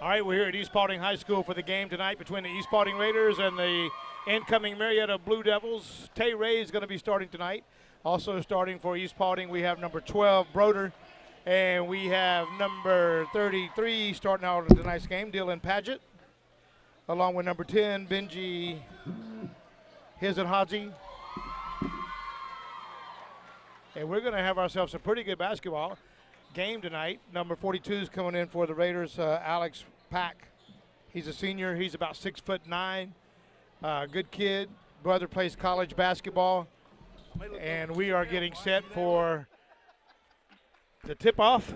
All right, we're here at East Paulding High School for the game tonight between the East Paulding Raiders and the incoming Marietta Blue Devils. Tay Ray is going to be starting tonight. Also starting for East Paulding, we have number 12, Broder, and we have number 33 starting out of tonight's game, Dylan Paget, along with number 10, Benji Hizenhaji. And we're going to have ourselves a pretty good basketball game tonight. Number 42 is coming in for the Raiders, Alex Pack. He's a senior. He's about 6'9", good kid. Brother plays college basketball. And we are getting set for the tip-off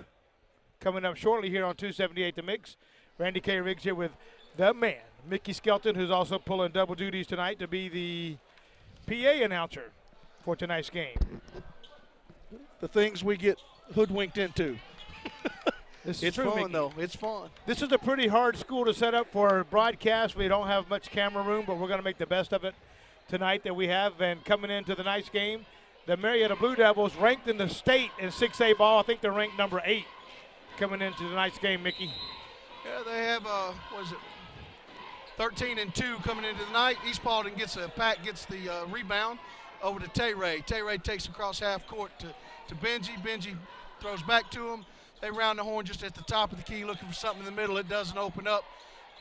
coming up shortly here on 278 The Mix. Randy K. Riggs here with the man, Mickey Skelton, who's also pulling double duties tonight to be the PA announcer for tonight's game. The things we get hoodwinked into. It's fun, Mickey. though. It's fun. This is a pretty hard school to set up for broadcast. We don't have much camera room, but we're going to make the best of it tonight that we have. And coming into the night's game, the Marietta Blue Devils, ranked in the state in 6A ball. I think they're ranked number 8 coming into tonight's game, Mickey. Yeah, they have, 13-2 coming into the night. East Paulding gets the rebound over to Tay Ray. Tay Ray takes across half court to Benji. Benji throws back to him. They round the horn just at the top of the key looking for something in the middle. It doesn't open up.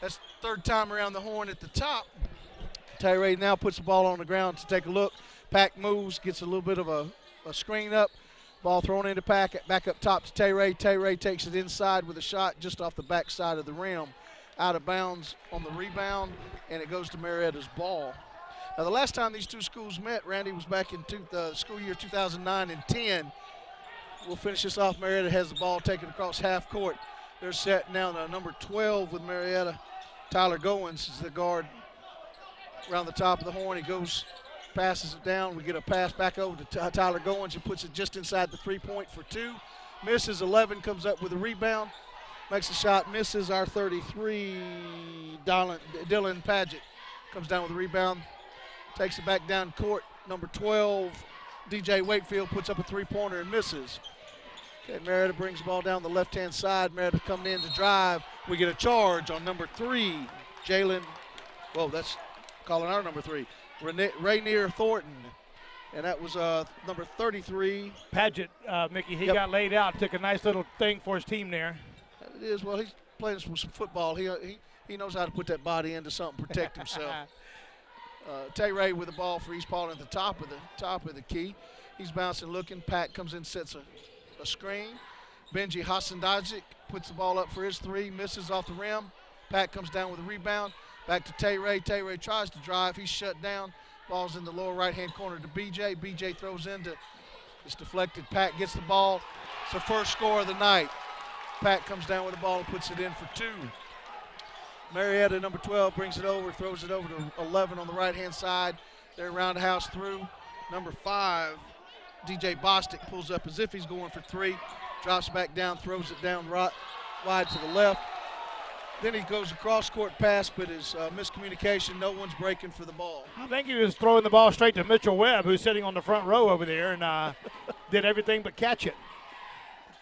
That's the third time around the horn at the top. Tay Ray now puts the ball on the ground to take a look. Pack moves, gets a little bit of a screen up. Ball thrown into Pack, back up top to Tay Ray. Tay Ray takes it inside with a shot just off the back side of the rim. Out of bounds on the rebound, and it goes to Marietta's ball. Now, the last time these two schools met, Randy, was back in the school year 2009 and 10. We'll finish this off. Marietta has the ball taken across half court. They're set now to number 12 with Marietta. Tyler Goins is the guard around the top of the horn. He goes, passes it down. We get a pass back over to Tyler Goins. He puts it just inside the three-point for 2. Misses. 11 comes up with a rebound. Makes a shot, misses. Our 33, Dylan Paget, comes down with a rebound. Takes it back down court. Number 12, DJ Wakefield, puts up a three-pointer and misses. Okay, Marietta brings the ball down the left-hand side. Marietta coming in to drive. We get a charge on number 3, Jalen. Whoa, that's calling our number 3, Rainier Thornton. And that was number 33. Paget, Mickey, he Yep. got laid out, took a nice little thing for his team there. It is. Well, he's playing some football. He knows how to put that body into something, protect himself. Tay Ray with the ball for East Paulding at the top of the key. He's bouncing, looking. Pat comes in, sets a screen. Benji Hasandajic puts the ball up for his 3, misses off the rim. Pat comes down with a rebound. Back to Tay Ray. Tay Ray tries to drive. He's shut down. Ball's in the lower right-hand corner to BJ. BJ throws into. It's deflected. Pat gets the ball. It's the first score of the night. Pat comes down with the ball and puts it in for 2. Marietta, number 12, brings it over, throws it over to 11 on the right-hand side. They're roundhouse through. Number 5, DJ Bostic, pulls up as if he's going for 3. Drops back down, throws it down right, wide to the left. Then he goes across court pass, but his miscommunication, no one's breaking for the ball. I think he was throwing the ball straight to Mitchell Webb, who's sitting on the front row over there, and did everything but catch it.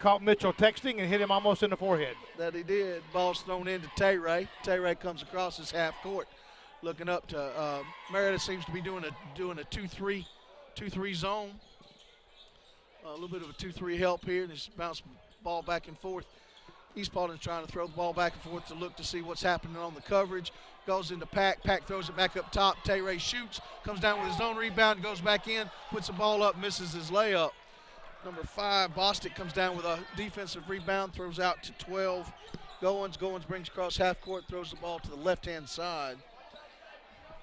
Caught Mitchell texting and hit him almost in the forehead. That he did. Ball's thrown into Tay Ray. Tay Ray comes across his half court, looking up to Marietta. Seems to be doing a 2-3 zone. A little bit of a 2-3 help here, and he's bouncing ball back and forth. East Paulding's trying to throw the ball back and forth to look to see what's happening on the coverage. Goes into Pack. Pack throws it back up top. Tay Ray shoots, comes down with his own rebound, goes back in, puts the ball up, misses his layup. Number 5, Bostic comes down with a defensive rebound, throws out to 12. Goins brings across half court, throws the ball to the left-hand side.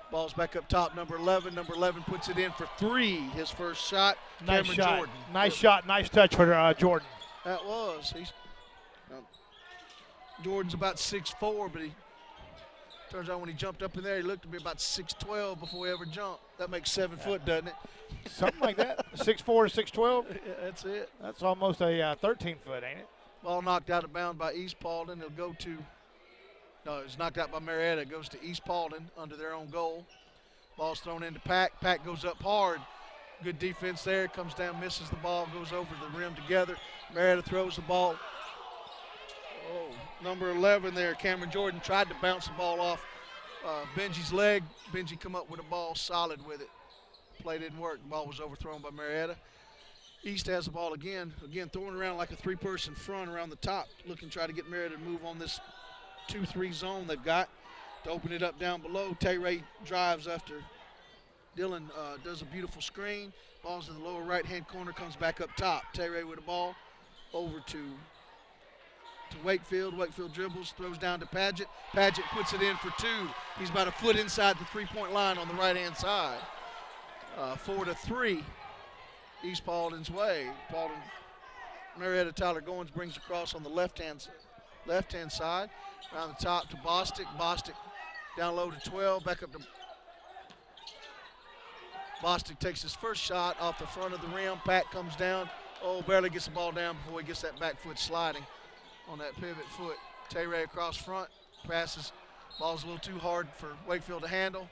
Ball's back up top, number 11. Number 11 puts it in for 3, his first shot. Nice Cameron shot. Jordan. Nice shot, nice touch for Jordan. That was. Jordan's about 6'4", but he turns out when he jumped up in there, he looked to be about 6'12" before he ever jumped. That makes 7 foot, doesn't it? Something like that. 6'4" to 6'12". Yeah, that's it. That's almost a 13 foot, ain't it? Ball knocked out of bounds by East Paulding. It'll go to, no, it's knocked out by Marietta. It goes to East Paulding under their own goal. Ball's thrown into Pack. Pack goes up hard. Good defense there. Comes down, misses the ball, goes over the rim together. Marietta throws the ball. Oh, Number 11 there, Cameron Jordan, tried to bounce the ball off Benji's leg. Benji come up with the ball solid with it. Play didn't work. The ball was overthrown by Marietta. East has the ball again throwing around like a three-person front around the top, looking to try to get Marietta to move on this 2-3 zone they've got to open it up down below. Tay-Ray drives after Dylan does a beautiful screen. Ball's in the lower right-hand corner, comes back up top. Tay-Ray with the ball over to Wakefield. Wakefield dribbles, throws down to Padgett. Padgett puts it in for two. He's about a foot inside the three-point line on the right-hand side. 4-3, East Paulding's way. Paulding, Marietta Tyler Goins brings across on the left-hand side. Around the top to Bostic. Bostic down low to 12, back up to Bostic takes his first shot off the front of the rim. Pat comes down. Oh, barely gets the ball down before he gets that back foot sliding on that pivot foot. Tay-Ray across front, passes. Ball's a little too hard for Wakefield to handle.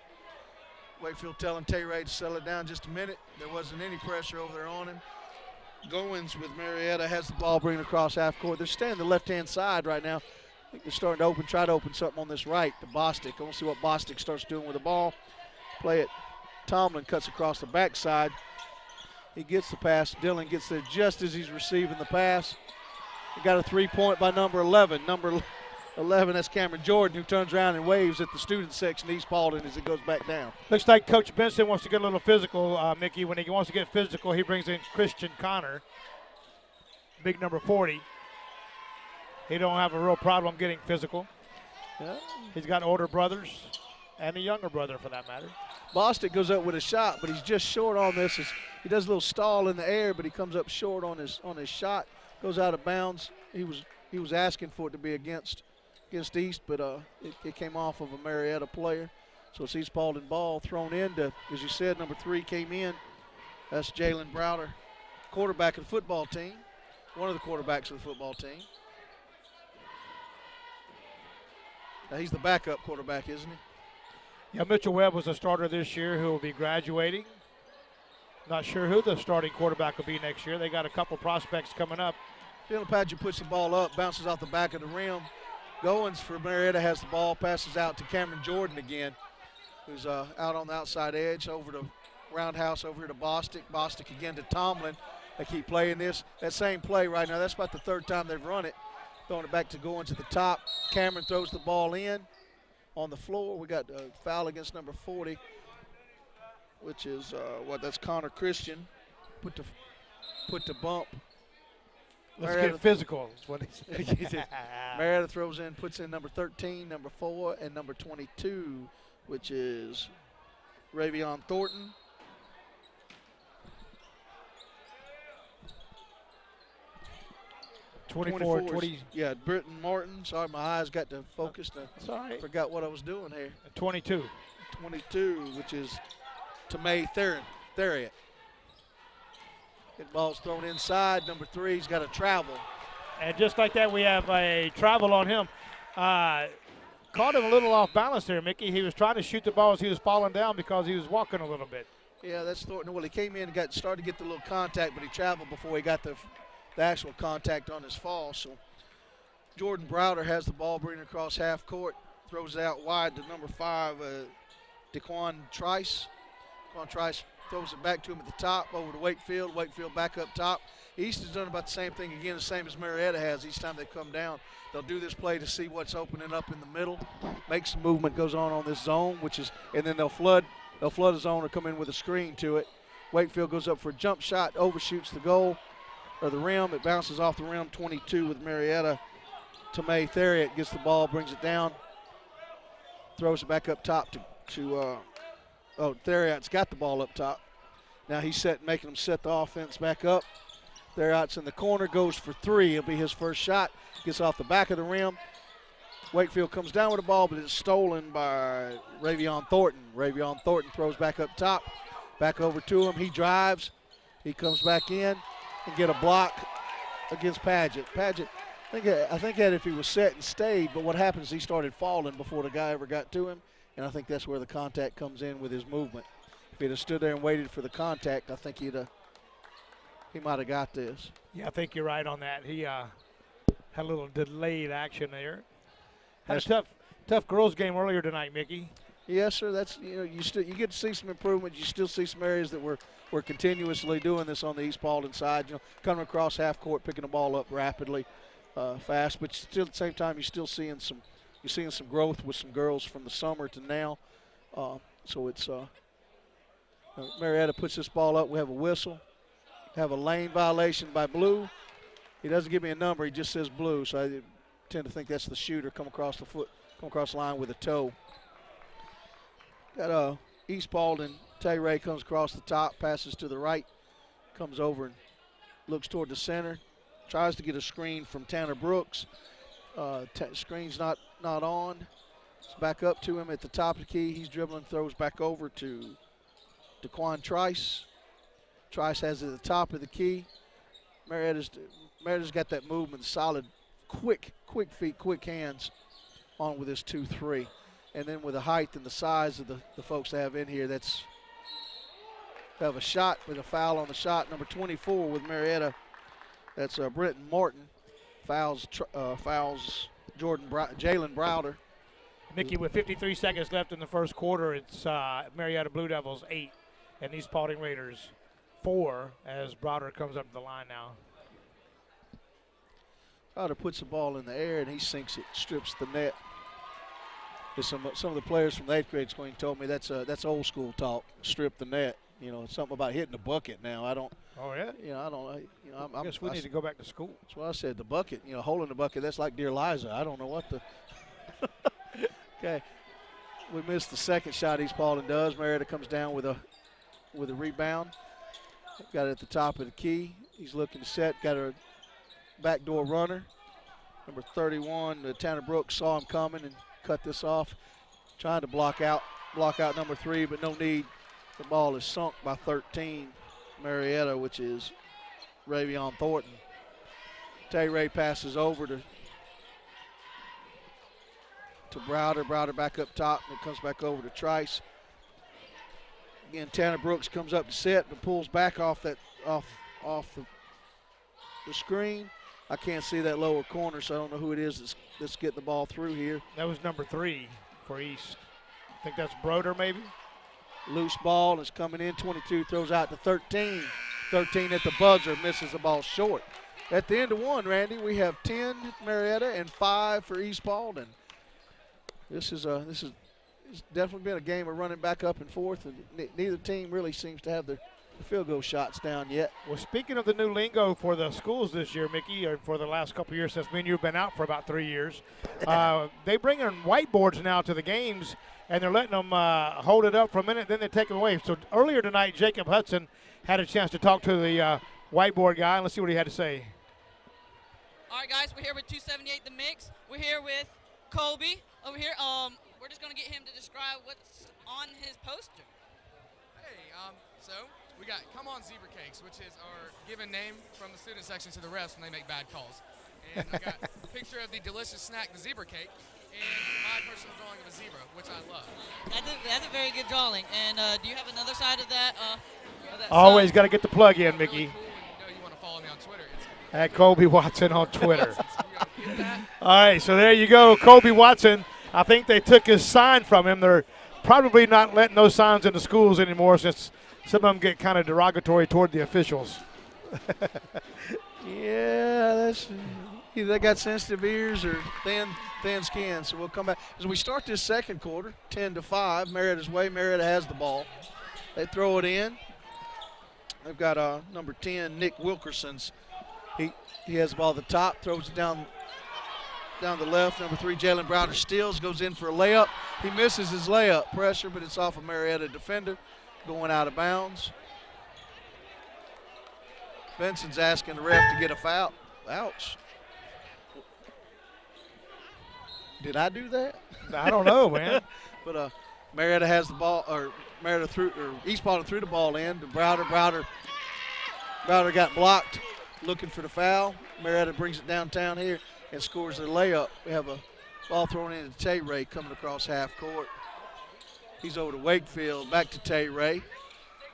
Wakefield telling Tay-Ray to settle it down just a minute. There wasn't any pressure over there on him. Goins with Marietta has the ball bringing across half court. They're staying the left-hand side right now. I think they're starting to try to open something on this right to Bostic. I want to see what Bostic starts doing with the ball. Play it. Tomlin cuts across the backside. He gets the pass. Dylan gets there just as he's receiving the pass. He got a three-point by number 11. Number 11, that's Cameron Jordan, who turns around and waves at the student section, East Paulding, as it goes back down. Looks like Coach Benson wants to get a little physical, Mickey. When he wants to get physical, he brings in Christian Connor, big number 40. He don't have a real problem getting physical. Yeah. He's got older brothers and a younger brother, for that matter. Bostic goes up with a shot, but he's just short on this. He does a little stall in the air, but he comes up short on his shot. Goes out of bounds. He was asking for it to be against East, but it came off of a Marietta player. So it's East Paulding ball thrown into, as you said, number 3 came in. That's Jalen Browder, quarterback of the football team. One of the quarterbacks of the football team. Now he's the backup quarterback, isn't he? Yeah, Mitchell Webb was a starter this year who will be graduating. Not sure who the starting quarterback will be next year. They got a couple prospects coming up. Dylan Padgett puts the ball up, bounces off the back of the rim. Goins for Marietta has the ball, passes out to Cameron Jordan again, who's out on the outside edge, over to Roundhouse, over here to Bostic. Bostic again to Tomlin. They keep playing that same play right now. That's about the third time they've run it. Throwing it back to Goins at the top. Cameron throws the ball in on the floor. We got a foul against number 40, which is that's Connor Christian. Put the bump. Let's get physical, is what he said. Marietta throws in, puts in number 13, number 4, and number 22, which is Ravion Thornton. Yeah, Britton Martin. Sorry, my eyes got to focus. I forgot what I was doing here. 22. 22, which is Tomei Theriot. Get ball's thrown inside. Number 3's got to travel. And just like that, we have a travel on him. Caught him a little off balance there, Mickey. He was trying to shoot the ball as he was falling down because he was walking a little bit. Yeah, that's Thornton. Well, he came in and started to get the little contact, but he traveled before he got the actual contact on his fall. So Jordan Browder has the ball, bringing it across half court, throws it out wide to number 5, Daquan Trice. Daquan Trice throws it back to him at the top, over to Wakefield. Wakefield back up top. East has done about the same thing again, the same as Marietta has each time they come down. They'll do this play to see what's opening up in the middle. Make some movement goes on this zone, and then they'll flood a zone or come in with a screen to it. Wakefield goes up for a jump shot, overshoots the goal or the rim. It bounces off the rim. 22 with Marietta. Tomei Theriot gets the ball, brings it down, throws it back up top to Theriot's got the ball up top. Now he's making them set the offense back up. Theriot's in the corner, goes for 3. It'll be his first shot. Gets off the back of the rim. Wakefield comes down with the ball, but it's stolen by Ravion Thornton. Ravion Thornton throws back up top, back over to him. He drives. He comes back in and get a block against Padgett. Padgett, I think that if he was set and stayed, but what happens is he started falling before the guy ever got to him, and I think that's where the contact comes in with his movement. If he'd have stood there and waited for the contact, I think he might have got this. Yeah, I think you're right on that. He had a little delayed action there. Had a tough girls game earlier tonight, Mickey. Yes, sir. That's you get to see some improvement. You still see some areas that we're continuously doing this on the East Paulding side. Coming across half court, picking the ball up rapidly, fast, but still at the same time you're seeing some growth with some girls from the summer to now. So it's Marietta puts this ball up. We have a whistle. Have a lane violation by Blue. He doesn't give me a number. He just says Blue. So I tend to think that's the shooter come across the line with a toe. Got East Paulding. Tay Ray comes across the top, passes to the right, comes over and looks toward the center, tries to get a screen from Tanner Brooks. Screen's not on. It's back up to him at the top of the key. He's dribbling, throws back over to DeQuan Trice. Trice has it at the top of the key. Marietta's got that movement, solid, quick feet, quick hands on with this 2-3. And then with the height and the size of the folks they have in here, they have a shot with a foul on the shot. Number 24 with Marietta, that's Brenton Martin, fouls Jalen Browder. Mickey, with 53 seconds left in the first quarter, it's Marietta Blue Devils 8 and East Paulding Raiders 4 as Browder comes up to the line now. Browder puts the ball in the air and he sinks it, strips the net. Some of the players from the 8th grade swing told me that's old school talk. Strip the net. Something about hitting the bucket now. I don't. Oh yeah. I don't. I guess we need to go back to school. That's what I said. The bucket. Holding the bucket. That's like dear Liza. I don't know what the. Okay. We missed the second shot. East Paulding does. Marietta comes down with a rebound. Got it at the top of the key. He's looking to set. Got a backdoor runner. Number 31, Tanner Brooks saw him coming and cut this off. Trying to block out number 3, but no need. The ball is sunk by 13, Marietta, which is Ravion Thornton. Tay Ray passes over to Browder. Browder back up top, and it comes back over to Trice. Again, Tanner Brooks comes up to set, but pulls back off the screen. I can't see that lower corner, so I don't know who it is that's getting the ball through here. That was number 3 for East. I think that's Broder, maybe. Loose ball is coming in. 22 throws out to 13. 13 at the buzzer, misses the ball short. At the end of one, Randy, we have 10 Marietta and 5 for East Paulding. This is definitely been a game of running back up and forth, and neither team really seems to have their field goal shots down yet. Well, speaking of the new lingo for the schools this year, Mickey, or for the last couple of years since me and you have been out for about 3 years, they bring in whiteboards now to the games, and they're letting them hold it up for a minute, then they take them away. So earlier tonight, Jacob Hudson had a chance to talk to the whiteboard guy, and let's see what he had to say. All right, guys, we're here with 278 The Mix. We're here with Colby over here. We're just going to get him to describe what's on his poster. Hey, so we got Come On Zebra Cakes, which is our given name from the student section to the refs when they make bad calls. And I got a picture of the delicious snack, the zebra cake, and my personal drawing of a zebra, which I love. That's a very good drawing. And do you have another side of that? Always got to get the plug in, Mickey. Really cool when you want to follow me on Twitter. At Colby Watson on Twitter. All right, so there you go, Colby Watson. I think they took his sign from him. They're probably not letting those signs into schools anymore since some of them get kind of derogatory toward the officials. Yeah, either they got sensitive ears or thin skin. So we'll come back as we start this second quarter. 10-5, Marietta's way. Marietta has the ball. They throw it in. They've got number 10, Nick Wilkerson's. He has the ball at the top, throws it down the left. Number 3, Jalen Browder steals, goes in for a layup. He misses his layup. Pressure, but it's off a Marietta defender going out of bounds. Benson's asking the ref to get a foul. Ouch. Did I do that? I don't know, man. But Marietta has the ball, or East Paulding threw the ball in to Browder. Browder got blocked, looking for the foul. Marietta brings it downtown here and scores a layup. We have a ball thrown in to Tay Ray coming across half court. He's over to Wakefield, back to Tay Ray,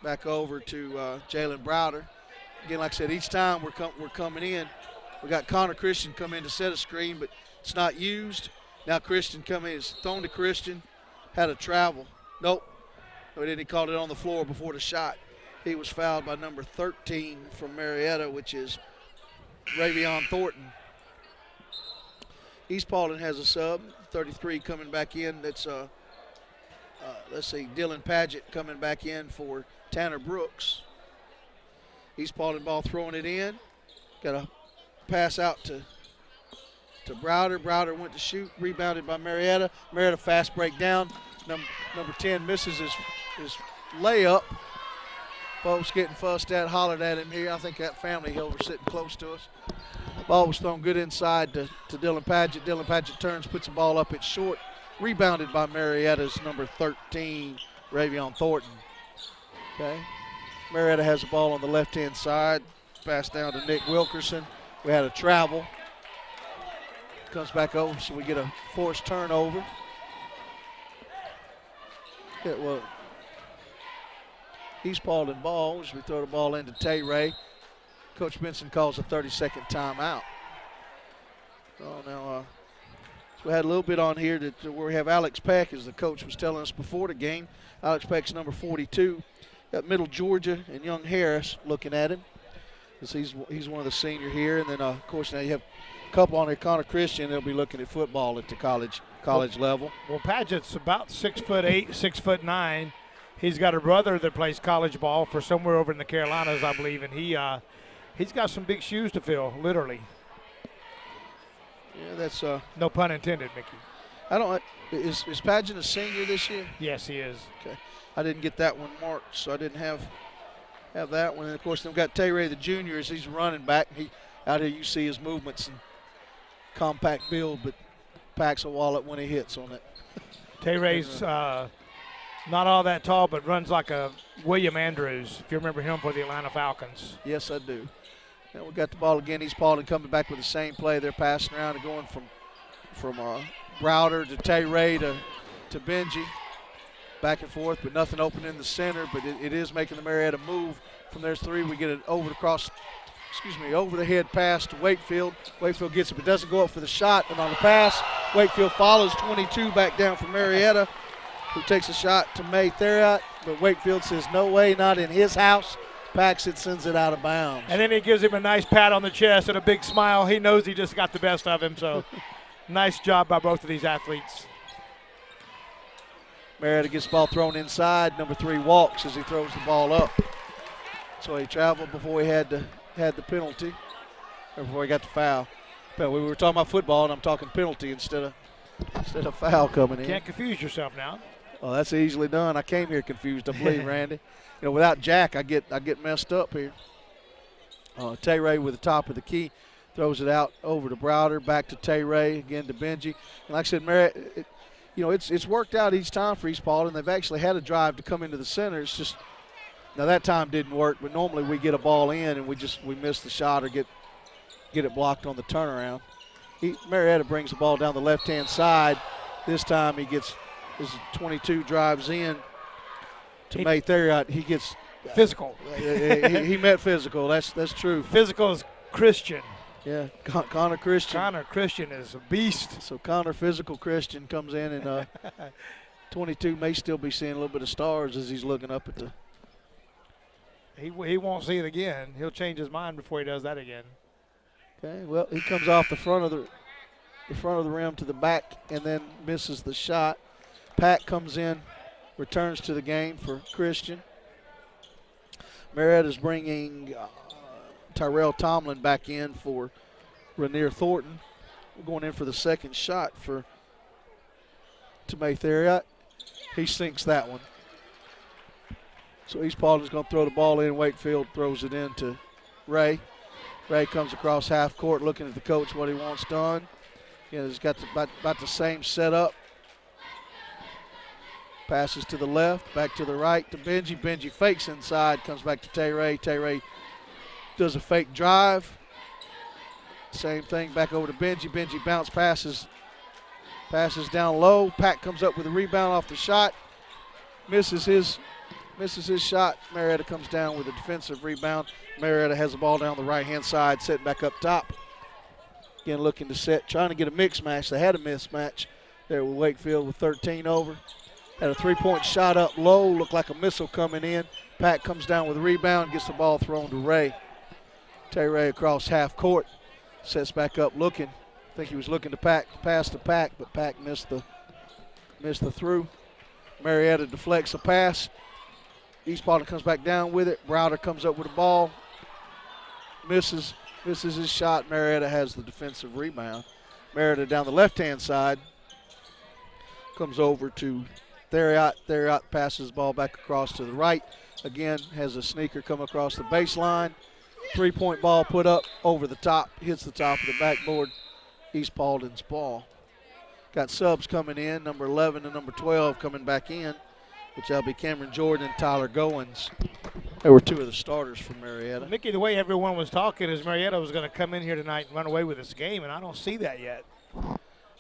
back over to Jalen Browder. Again, like I said, each time we're coming in, we got Connor Christian come in to set a screen, but it's not used. Now Christian coming, it's thrown to Christian, had a travel. Nope. But then he called it on the floor before the shot. He was fouled by number 13 from Marietta, which is Ravion Thornton. East Paulding has a sub, 33 coming back in. That's, let's see, Dylan Paget coming back in for Tanner Brooks. East Paulding ball throwing it in. Got a pass out to Browder. Browder went to shoot, rebounded by Marietta. Marietta fast break down. Number 10 misses his layup. Folks getting fussed at, hollered at him here. I think that family over sitting close to us. Ball was thrown good inside to Dylan Paget. Dylan Paget turns, puts the ball up. It's short. Rebounded by Marietta's number 13, Ravion Thornton. Okay. Marietta has the ball on the left-hand side. Pass down to Nick Wilkerson. We had a travel. Comes back over, so we get a forced turnover. Yeah, well, East Paulding ball as we throw the ball into Tay Ray. Coach Benson calls a 30-second timeout. So now so we had a little bit on here where we have Alex Peck, as the coach was telling us before the game. Alex Peck's number 42. Got Middle Georgia and Young Harris looking at him, because he's one of the senior here. And then, of course, now you have a couple on there. Connor Christian, they'll be looking at football at the college level. Well, Paget's about 6'8", 6'9". He's got a brother that plays college ball for somewhere over in the Carolinas, I believe, and he's got some big shoes to fill, literally. Yeah, that's no pun intended, Mickey. I don't. Is Paget a senior this year? Yes, he is. Okay, I didn't get that one marked, so I didn't have that one. And of course, then we've got Tay Ray, the junior, as he's running back. Out here, you see his movements and compact build, but packs a wallet when he hits on it. Tay Ray's not all that tall, but runs like a William Andrews, if you remember him for the Atlanta Falcons. Yes, I do. And we got the ball again. East Paulding coming back with the same play. They're passing around and going from Browder to Tay Ray to Benji. Back and forth, but nothing open in the center. But it is making the Marietta move. From there's three, we get it over the head pass to Wakefield. Wakefield gets it, but doesn't go up for the shot. And on the pass, Wakefield follows 22 back down from Marietta, who takes a shot to May Theriot. But Wakefield says, no way, not in his house. Packs it, sends it out of bounds. And then he gives him a nice pat on the chest and a big smile. He knows he just got the best of him, so nice job by both of these athletes. Marietta gets the ball thrown inside. Number 3 walks as he throws the ball up. So he traveled before he had the penalty, or before he got the foul. But we were talking about football, and I'm talking penalty instead of foul coming in. Can't confuse yourself now. Oh, that's easily done. I came here confused, I believe, Randy. You know, without Jack, I get messed up here. Tay Ray with the top of the key, throws it out over to Browder, back to Tay Ray, again to Benji. And like I said, Marietta, it's worked out each time for East Paulding. They've actually had a drive to come into the center. It's just, now that time didn't work, but normally we get a ball in and we miss the shot or get it blocked on the turnaround. Marietta brings the ball down the left-hand side. This time his 22 drives in to May Theriot. He gets physical. He met physical. That's true. Physical is Christian. Yeah, Connor Christian. Connor Christian is a beast. So Connor Physical Christian comes in, and 22 may still be seeing a little bit of stars as he's looking up at the. He won't see it again. He'll change his mind before he does that again. Okay, well, he comes off the front of the rim to the back and then misses the shot. Pat comes in, returns to the game for Christian. Marietta's bringing Tyrell Tomlin back in for Rainier Thornton. We're going in for the second shot to May Theriot. He sinks that one. So East Paulding's going to throw the ball in. Wakefield throws it in to Ray. Ray comes across half court looking at the coach what he wants done. He's got about the same setup. Passes to the left, back to the right to Benji. Benji fakes inside, comes back to Tay Ray. Tay Ray does a fake drive. Same thing back over to Benji. Benji bounce passes down low. Pat comes up with a rebound off the shot. Misses his shot. Marietta comes down with a defensive rebound. Marietta has the ball down the right-hand side, setting back up top. Again, looking to set, trying to get a mix match. They had a mismatch there with Wakefield with 13 over. Had a three-point shot up low, looked like a missile coming in. Pack comes down with a rebound, gets the ball thrown to Ray. Ray across half court, sets back up looking. I think he was looking to pass to Pack, but Pack missed the through. Marietta deflects a pass. East Paulding comes back down with it. Browder comes up with the ball. Misses his shot. Marietta has the defensive rebound. Marietta down the left-hand side. Comes over to Theriot. Theriot passes the ball back across to the right. Again, has a sneaker come across the baseline. Three-point ball put up over the top. Hits the top of the backboard. East Paulding's ball. Got subs coming in. Number 11 and number 12 coming back in, which will be Cameron Jordan and Tyler Goins. They were two of the starters for Marietta. Mickey, the way everyone was talking is Marietta was going to come in here tonight and run away with this game, and I don't see that yet.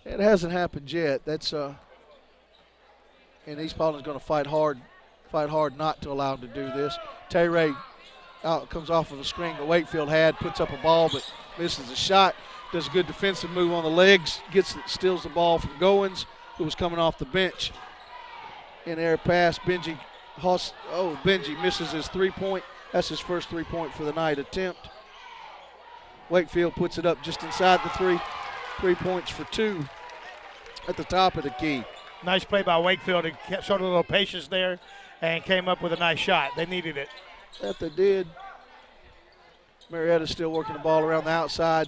It hasn't happened yet. That's and East Paulding's going to fight hard not to allow them to do this. Ray comes off of a screen that Wakefield had, puts up a ball but misses a shot. Does a good defensive move on the legs, steals the ball from Goins, who was coming off the bench. In air pass, Benji misses his three-point. That's his first three-point for the night attempt. Wakefield puts it up just inside the 3 points for two at the top of the key. Nice play by Wakefield. He showed a little patience there and came up with a nice shot. They needed it. That they did. Marietta still working the ball around the outside.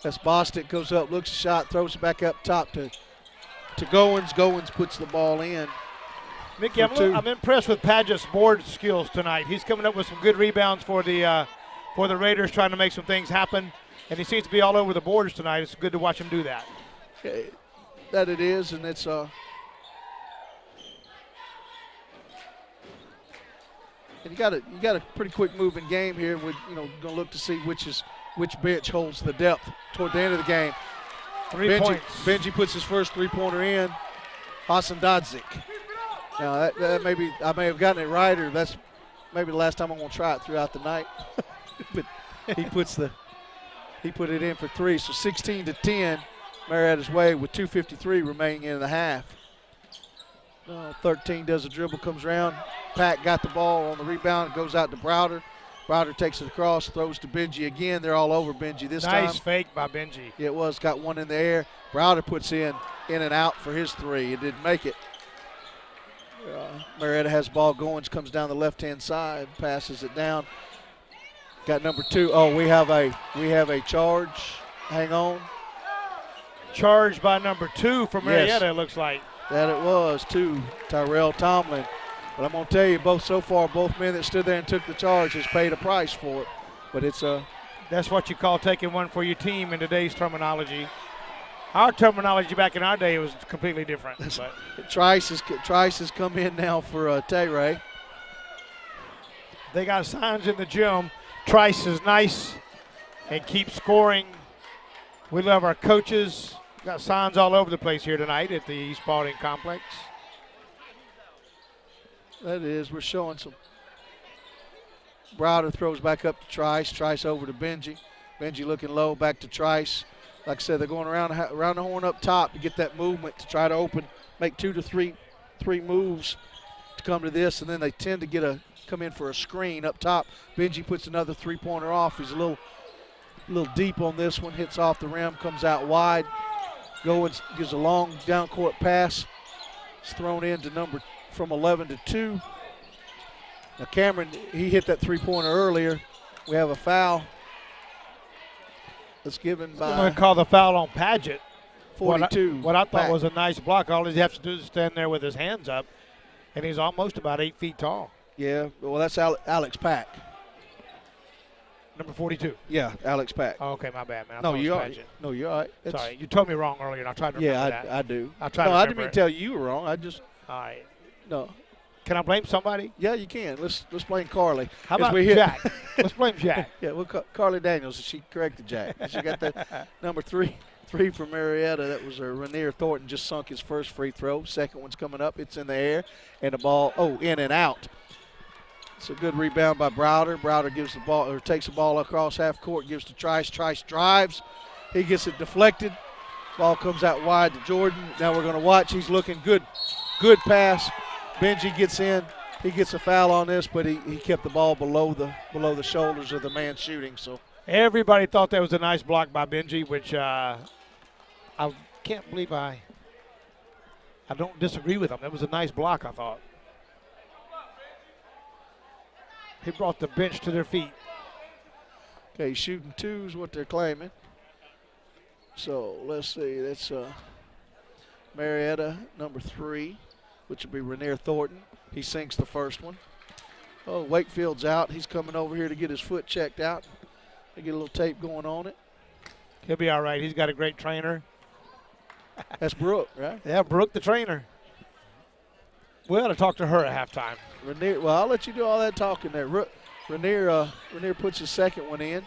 That's Bostic, goes up, looks a shot, throws it back up top to Goins. Goins puts the ball in. Mickey, I'm impressed with Padgett's board skills tonight. He's coming up with some good rebounds for the Raiders, trying to make some things happen, and he seems to be all over the boards tonight. It's good to watch him do that. That it is, and it's and you got a pretty quick moving game here. We're going to look to see which bench holds the depth toward the end of the game. 3 points. Benji puts his first three-pointer in. Hassan Dodzik. Now that I may have gotten it right, or that's maybe the last time I'm going to try it throughout the night. But he put it in for three. So 16-10, Marietta's way with 2:53 remaining in the half. 13 does a dribble, comes around. Pack got the ball on the rebound, goes out to Browder. Browder takes it across, throws to Benji again. They're all over Benji this time. Nice fake by Benji. Yeah, it was. Got one in the air. Browder puts in and out for his three. It didn't make it. Marietta has ball going. Comes down the left-hand side, passes it down. Got number 2. Oh, we have a charge. Hang on. Charge by number 2 for Marietta, Yes. It looks like. That it was, to Tyrell Tomlin. But I'm going to tell you, both men that stood there and took the charge has paid a price for it. But it's That's what you call taking one for your team in today's terminology. Our terminology back in our day was completely different. But Trice has come in now for Ray. they got signs in the gym. Trice is nice and keeps scoring. We love our coaches. Got signs all over the place here tonight at the East Paulding Complex. That is, we're showing some. Browder throws back up to Trice. Trice over to Benji. Benji looking low, back to Trice. Like I said, they're going around the horn up top to get that movement to try to make 2 to 3 moves to come to this, and then they tend to come in for a screen up top. Benji puts another three-pointer off. He's a little deep on this one. Hits off the rim, comes out wide. Goins gives a long down-court pass. It's thrown into from 11 to 2. Now Cameron, he hit that three-pointer earlier. We have a foul. That's given by. I'm going to call the foul on Padgett. 42. What I thought Pack. was a nice block. All he has to do is stand there with his hands up, and he's almost about 8 feet tall. Yeah, well, that's Alex Pack. Number 42. Yeah, Alex Pack. Oh, okay, my bad, man. I No, thought it you're was all right. Padgett. No, you're all right. Sorry, you told me wrong earlier, and I tried to remember that. I do. I tried to I didn't remember mean it. to tell you were wrong. All right. No. Can I blame somebody? Yeah, you can. Let's blame Carly. How As about we hit- Jack? Let's blame Jack. Yeah, well, Carly Daniels, she corrected Jack. She got that number three for Marietta. That was Rainier Thornton, just sunk his first free throw. Second one's coming up. It's in the air, and the ball, in and out. It's a good rebound by Browder. Browder gives the ball, or takes the ball across half court, gives to Trice. Trice drives. He gets it deflected. Ball comes out wide to Jordan. Now we're going to watch. He's looking good. Good pass. Benji gets in. He gets a foul on this, but he kept the ball below the shoulders of the man shooting. So Everybody thought that was a nice block by Benji, which I can't believe I don't disagree with him. That was a nice block, I thought. He brought the bench to their feet. okay, shooting two is what they're claiming. So let's see. That's Marietta, number 3, which would be Rainier Thornton. He sinks the first one. Oh, Wakefield's out. He's coming over here to get his foot checked out. They get a little tape going on it. He'll be all right. He's got a great trainer. That's Brooke, right? Yeah, Brooke, the trainer. We ought to talk to her at halftime. Rainier, well, I'll let you do all that talking there. Rainier puts his second one in.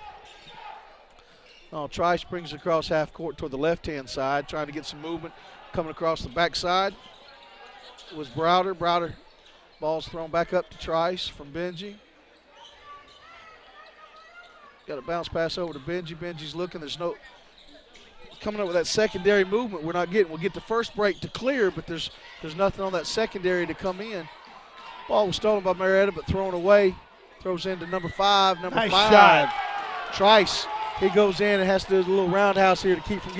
Oh, Trice brings it across half court toward the left-hand side, trying to get some movement. Coming across the backside was Browder. Browder, ball's thrown back up to Trice from Benji. Got a bounce pass over to Benji. Benji's looking. There's no coming up with that secondary movement. We're not getting. We'll get the first break to clear, but there's nothing on that secondary to come in. Ball was stolen by Marietta, but thrown away. Throws into number 5. Number Nice 5. shot. Trice. He goes in and has to do a little roundhouse here to keep from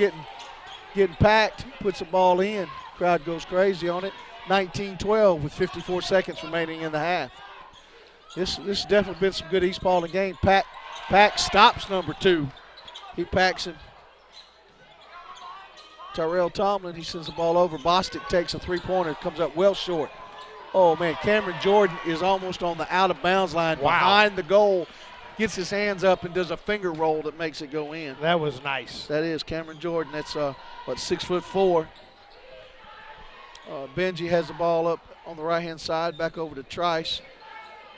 getting packed. Puts the ball in. Crowd goes crazy on it. 19-12 with 54 seconds remaining in the half. This has definitely been some good East Paulding game. Pack stops number 2. He packs him. Tyrell Tomlin, he sends the ball over. Bostic takes a three-pointer, comes up well short. Oh, man, Cameron Jordan is almost on the out-of-bounds line behind the goal. Gets his hands up and does a finger roll that makes it go in. That was nice. That is Cameron Jordan. That's, 6'4". Benji has the ball up on the right-hand side, back over to Trice.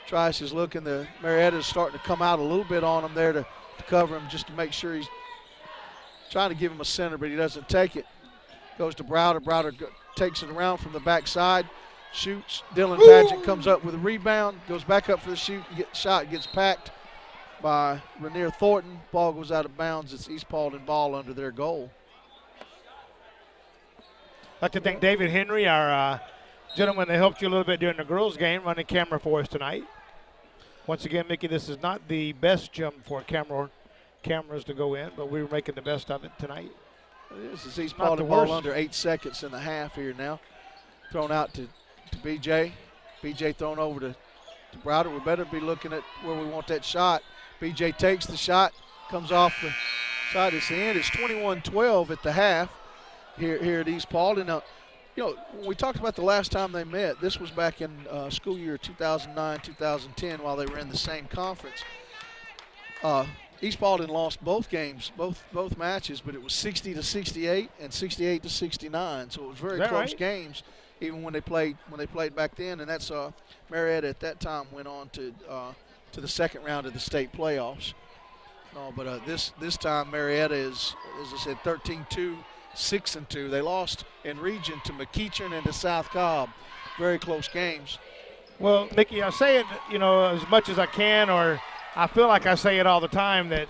Trice is looking. The Marietta is starting to come out a little bit on him there to cover him just to make sure he's trying to give him a center, but he doesn't take it. Goes to Browder. Browder takes it around from the backside, shoots. Dylan Padgett comes up with a rebound, goes back up for the shoot, gets packed by Rainier Thornton. Ball goes out of bounds. It's East Paulding ball under their goal. I'd like to thank David Henry, our gentleman that helped you a little bit during the girls' game, running camera for us tonight. Once again, Mickey, this is not the best gym for cameras to go in, but we were making the best of it tonight. This is East Paulding ball under 8 seconds in the half here now. Thrown out to BJ. BJ thrown over to Browder. We better be looking at where we want that shot. BJ takes the shot, comes off the side. It's in. It's 21-12 at the half here at East Paulding. Now, when we talked about the last time they met, this was back in school year 2009-2010 while they were in the same conference. East Paulding lost both games, both matches, but it was 60-68 and 68-69. So it was very close games, even when they played back then. And that's Marietta at that time went on to the second round of the state playoffs. But this time Marietta is, as I said, 13-2, 6-2. They lost in region to McEachern and to South Cobb. Very close games. Well, Mickey, I say it, as much as I can, or I feel like I say it all the time that,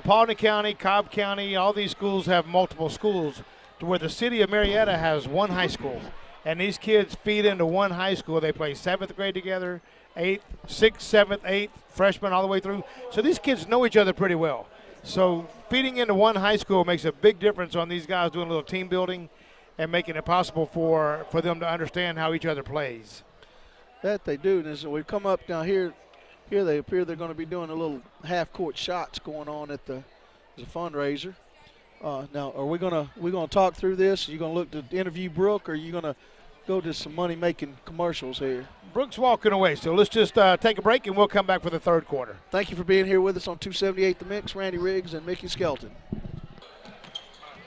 Paulding County, Cobb County, all these schools have multiple schools to where the city of Marietta has one high school. And these kids feed into one high school. They play 7th grade together, 8th, 6th, 7th, 8th, freshmen all the way through. So these kids know each other pretty well. So feeding into one high school makes a big difference on these guys doing a little team building and making it possible for them to understand how each other plays. That they do. And as we've come up now here they appear they're going to be doing a little half-court shots going on as a fundraiser. Now, are we gonna talk through this? Are you gonna look to interview Brooke, or are you gonna go to some money-making commercials here? Brooke's walking away, so let's just take a break and we'll come back for the third quarter. Thank you for being here with us on 278 The Mix. Randy Riggs and Mickey Skelton.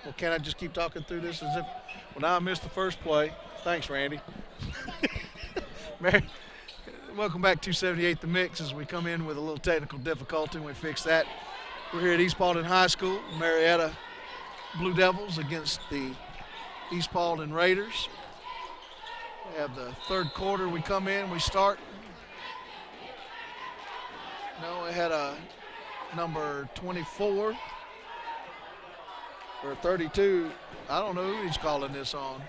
Well, can I just keep talking through this as if? Well, now I missed the first play. Thanks, Randy. Welcome back to 278 The Mix as we come in with a little technical difficulty and we fix that. We're here at East Paulding High School, Marietta Blue Devils against the East Paulding Raiders. We have the third quarter. We come in, we start. No, we had a number 24. or 32. I don't know who he's calling this on.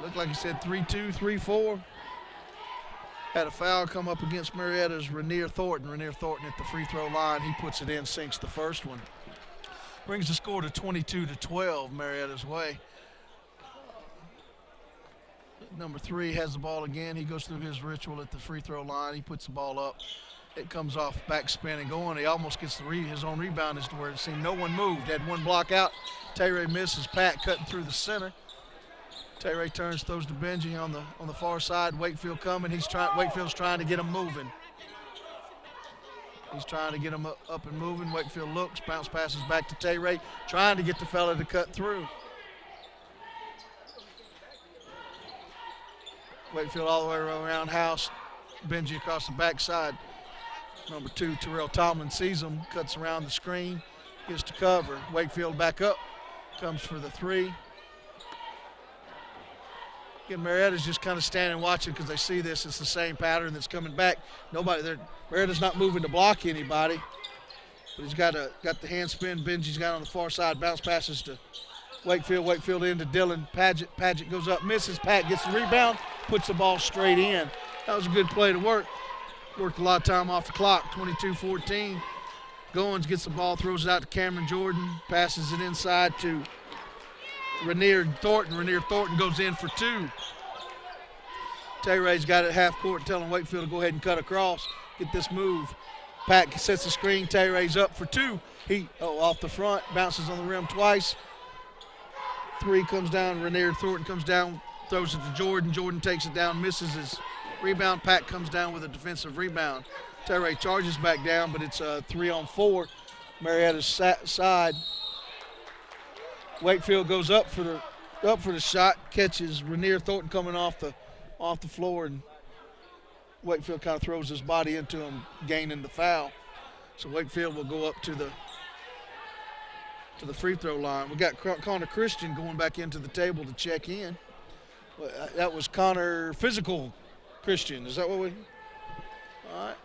Looked like he said 3-2, 3-4. Had a foul come up against Marietta's Rainier Thornton. Rainier Thornton at the free throw line. He puts it in, sinks the first one. Brings the score to 22-12 Marietta's way. Number 3 has the ball again. He goes through his ritual at the free throw line. He puts the ball up. It comes off backspin and going. He almost gets his own rebound as to where it seemed no one moved. Had one block out. Tay-Ray misses. Pat cutting through the center. Tay-Ray turns, throws to Benji on the far side. Wakefield coming. Wakefield's trying to get him moving. He's trying to get him up and moving. Wakefield looks, bounce passes back to Tay-Ray, trying to get the fella to cut through. Wakefield all the way around house. Benji across the backside. Number 2, Terrell Tomlin sees him, cuts around the screen, gets to cover. Wakefield back up, comes for the 3. Again, Marietta's just kind of standing watching because they see this. It's the same pattern that's coming back. Marietta's not moving to block anybody, but he's got the hand spin. Benji's got on the far side, bounce passes to Wakefield. Wakefield into Dylan Paget. Paget goes up, misses. Pat gets the rebound, puts the ball straight in. That was a good play to work. Worked a lot of time off the clock, 22-14. Goins gets the ball, throws it out to Cameron Jordan, passes it inside to Rainier Thornton. Rainier Thornton goes in for 2. Tay-Ray's got it half court, telling Wakefield to go ahead and cut across, get this move. Pat sets the screen, Tay-Ray's up for 2. Off the front, bounces on the rim twice. 3 comes down, Rainier Thornton comes down, throws it to Jordan. Jordan takes it down, misses his rebound. Pat comes down with a defensive rebound. Tay-Ray charges back down, but it's a 3-on-4. Marietta's side. Wakefield goes up for the shot, catches Rainier Thornton coming off the floor, and Wakefield kind of throws his body into him, gaining the foul. So Wakefield will go up to the free throw line. We got Connor Christian going back into the table to check in. That was Connor Physical Christian. Is that what we? All right.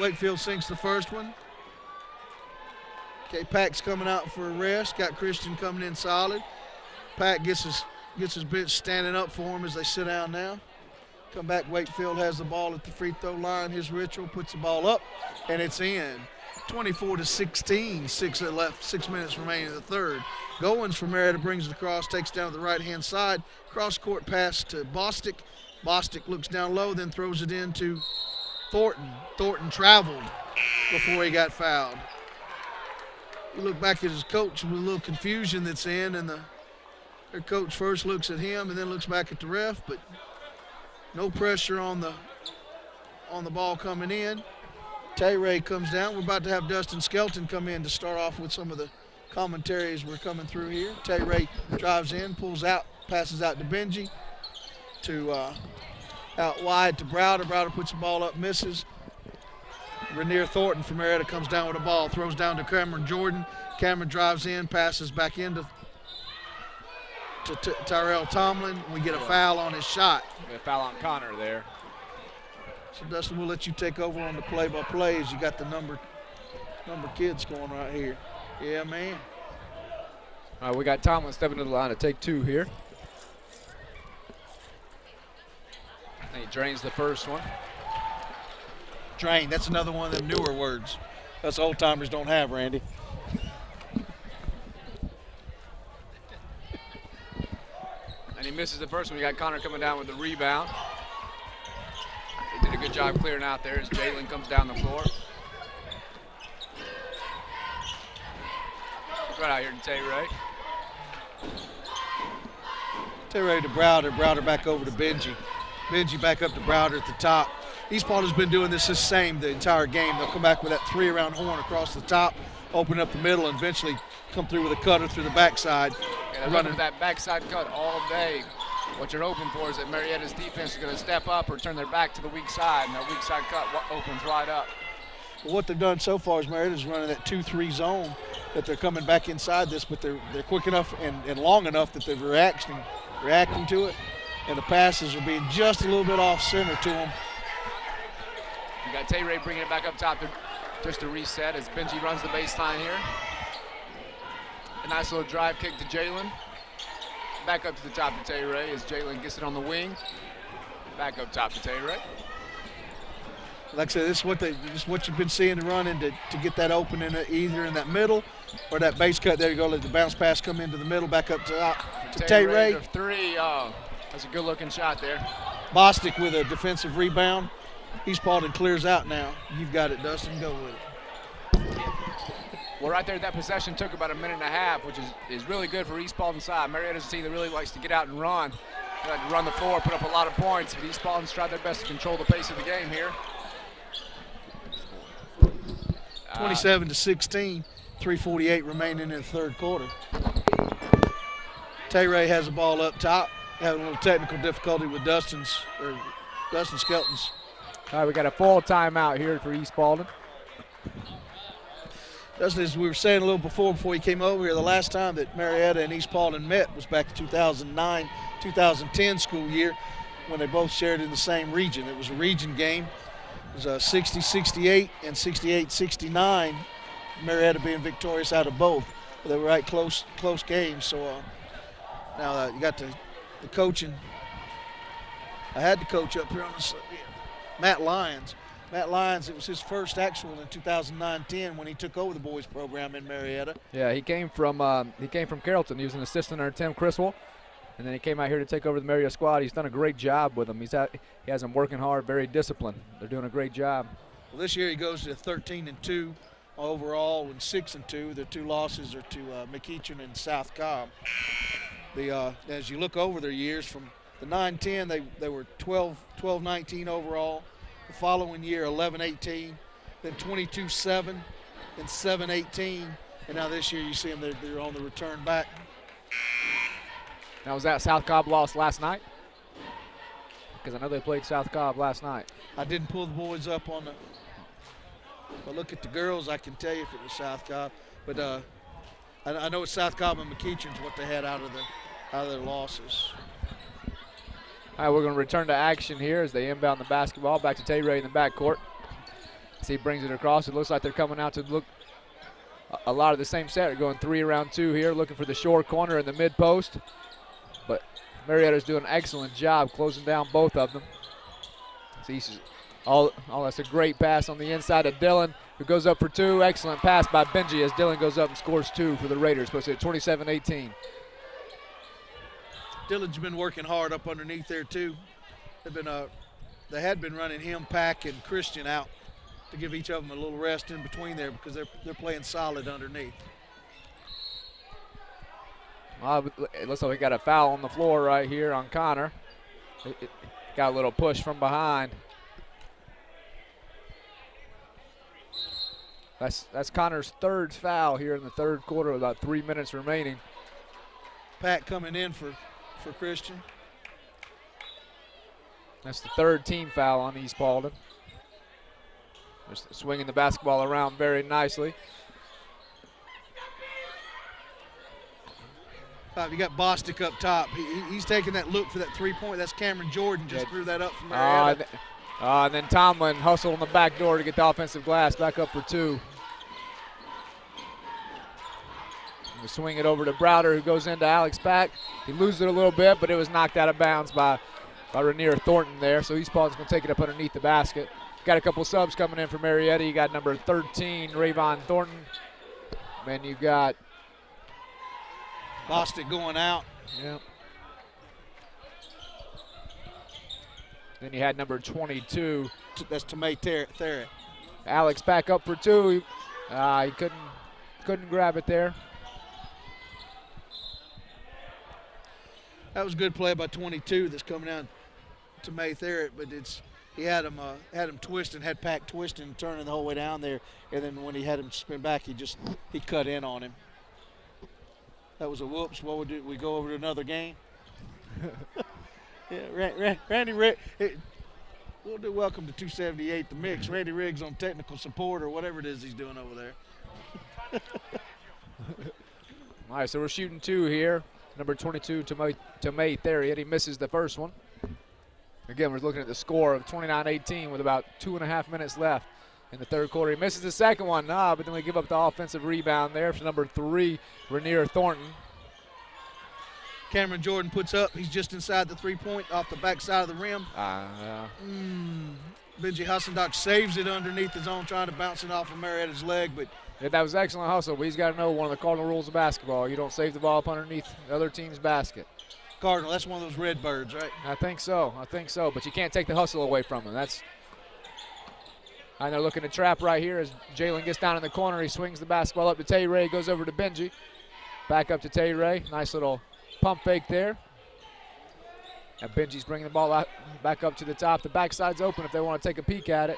Wakefield sinks the first one. Okay, Pack's coming out for a rest. Got Christian coming in solid. Pack gets his bench standing up for him as they sit down now. Come back, Wakefield has the ball at the free throw line. His ritual puts the ball up, and it's in. 24-16, 6 minutes remaining in the third. Goins from Marietta brings it across, takes down to the right-hand side. Cross-court pass to Bostic. Bostic looks down low, then throws it into Thornton. Thornton traveled before he got fouled. You look back at his coach with a little confusion that's in, and their coach first looks at him and then looks back at the ref, but no pressure on the ball coming in. Tay-Ray comes down. We're about to have Dustin Skelton come in to start off with some of the commentaries we're coming through here. Tay-Ray drives in, pulls out, passes out to Benji, to out wide to Browder. Browder puts the ball up, misses. Rainier Thornton from Marietta comes down with the ball, throws down to Cameron Jordan. Cameron drives in, passes back into Tyrell Tomlin. We get a foul on his shot. A foul on Connor there. So Dustin, we'll let you take over on the play-by-play as you got the number kids going right here. Yeah, man. All right, we got Tomlin stepping to the line to take 2 here. And he drains the first one. Drain, that's another one of them newer words. Us old-timers don't have, Randy. And he misses the first one. We got Connor coming down with the rebound. He did a good job clearing out there as Jalen comes down the floor. Right out here to Tay-Ray. Tay-Ray to Browder. Browder back over to Benji. Benji back up to Browder at the top. East Paulding's been doing this the same the entire game. They'll come back with that 3 around horn across the top, open up the middle, and eventually come through with a cutter through the backside. Yeah, they're running that backside cut all day. What you're hoping for is that Marietta's defense is going to step up or turn their back to the weak side, and that weak side cut opens right up. Well, what they've done so far is Marietta's running that 2-3 zone, that they're coming back inside this, but they're quick enough and long enough that they're reacting to it, and the passes are being just a little bit off center to them. You got Tay-Ray bringing it back up top just to reset as Benji runs the baseline here. A nice little drive kick to Jalen. Back up to the top to Tay-Ray as Jalen gets it on the wing. Back up top to Tay-Ray. Like I said, this is what you've been seeing to run into to get that open in either in that middle or that base cut. There you go. Let the bounce pass come into the middle, back up to Tay-Ray. Three. Oh, that's a good-looking shot there. Bostic with a defensive rebound. East Paulding clears out now. You've got it, Dustin. Go with it. Well, right there, that possession took about a minute and a half, which is really good for East Paulding's side. Marietta's a team that really likes to get out and run. They like to run the floor, put up a lot of points, but East Paulding's tried their best to control the pace of the game here. 27-16, 3:48 remaining in the third quarter. Tay-Ray has the ball up top, having a little technical difficulty with Dustin Skelton's. All right, we got a full timeout here for East Paulding. Dustin, as we were saying a little before he came over here, the last time that Marietta and East Paulding met was back in 2009-2010 school year when they both shared in the same region. It was a region game. It was 60-68 and 68-69, Marietta being victorious out of both. They were right close games. So now you got the coaching. I had the coach up here on the Matt Lyons. Matt Lyons, it was his first actual in 2009-10 when he took over the boys program in Marietta. Yeah, he came from Carrollton. He was an assistant under Tim Criswell, and then he came out here to take over the Marietta squad. He's done a great job with them. He has them working hard, very disciplined. They're doing a great job. Well, this year he goes to 13-2 overall and 6-2. The two losses are to McEachern and South Cobb. As you look over their years from the 9-10, they were 12-19 overall. The following year, 11-18, then 22-7, and 7-18, and now this year you see them, they're on the return back. Now, was that South Cobb lost last night? Because I know they played South Cobb last night. I didn't pull the boys up on the. If I look at the girls, I can tell you if it was South Cobb, but I know it's South Cobb and McEachern's what they had out of their losses. All right, we're going to return to action here as they inbound the basketball back to Tay-Ray in the backcourt. As he brings it across, it looks like they're coming out to look a lot of the same set. They're going 3 around 2 here, looking for the short corner in the mid post. But Marietta's doing an excellent job closing down both of them. That's a great pass on the inside of Dillon, who goes up for 2. Excellent pass by Benji as Dillon goes up and scores 2 for the Raiders, posted at 27-18. Dillon's been working hard up underneath there too. They had been running him, Pack, and Christian out to give each of them a little rest in between there because they're playing solid underneath. It looks like we got a foul on the floor right here on Connor. It got a little push from behind. That's Connor's third foul here in the third quarter with about 3 minutes remaining. Pack coming in for Christian. That's the third team foul on East Paulding. Just swinging the basketball around very nicely. You got Bostic up top. He's taking that look for that 3-point. That's Cameron Jordan just threw that up from Marietta. And then Tomlin hustled on the back door to get the offensive glass back up for 2. We swing it over to Browder, who goes into Alex Pack. He loses it a little bit, but it was knocked out of bounds by Rainier Thornton there. So East Paulding's going to take it up underneath the basket. Got a couple subs coming in for Marietta. You got number 13, Rayvon Thornton. Then you got Bostic going out. Yep. Then you had number 22. That's Tomei Therrett. Alex Pack up for 2. He couldn't grab it there. That was a good play by 22 that's coming out to May Therrett, but he had him twisting, had Pack twisting and turning the whole way down there, and then when he had him spin back, he cut in on him. That was a whoops. What would do? We go over to another game? Yeah, Randy Riggs. We'll do welcome to 278 The Mix. Randy Riggs on technical support or whatever it is he's doing over there. All right, so we're shooting 2 here. Number 22, Tomei Therrett. He misses the first one. Again, we're looking at the score of 29-18 with about 2.5 minutes left. in the third quarter. He misses the second one, but then we give up the offensive rebound there for number 3, Rainier Thornton. Cameron Jordan puts up. He's just inside the three-point off the backside of the rim. Benji Hassendock saves it underneath his own, trying to bounce it off of Marietta's leg, but yeah, that was excellent hustle, but he's got to know one of the cardinal rules of basketball. You don't save the ball up underneath the other team's basket. Cardinal, that's one of those red birds, right? I think so, but you can't take the hustle away from him. And they're looking to trap right here as Jalen gets down in the corner. He swings the basketball up to Tay Ray, goes over to Benji. Back up to Tay Ray. Nice little pump fake there. And Benji's bringing the ball out, back up to the top. The backside's open if they want to take a peek at it.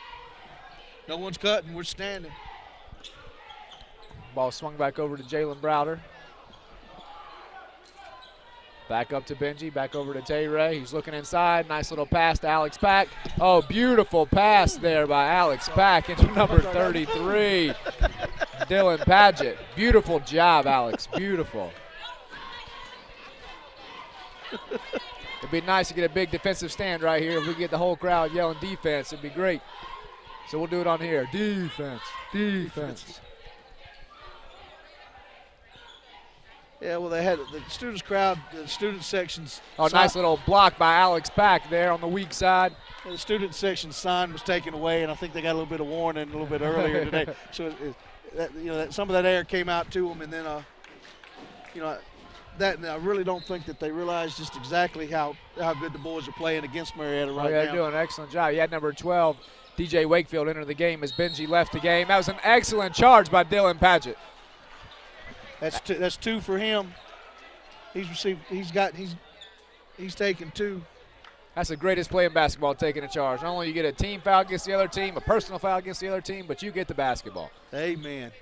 No one's cutting. We're standing. Ball swung back over to Jalen Browder. Back up to Benji, back over to Tay Ray. He's looking inside. Nice little pass to Alex Pack. Oh, beautiful pass there by Alex Pack into number 33, Dylan Padgett. Beautiful job, Alex. Beautiful. It'd be nice to get a big defensive stand right here. If we get the whole crowd yelling defense, it'd be great. So we'll do it on here. Defense, defense. Yeah, well, they had the students crowd, the student sections. Oh, nice little block by Alex Pack there on the weak side. The student section sign was taken away, and I think they got a little bit of warning a little bit earlier today. So, some of that air came out to them, and then, and I really don't think that they realized just exactly how good the boys are playing against Marietta right now. They're doing an excellent job. You had number 12, DJ Wakefield, enter the game as Benji left the game. That was an excellent charge by Dylan Padgett. That's two for him. He's taken 2. That's the greatest play in basketball, taking a charge. Not only you get a team foul against the other team, a personal foul against the other team, but you get the basketball. Amen.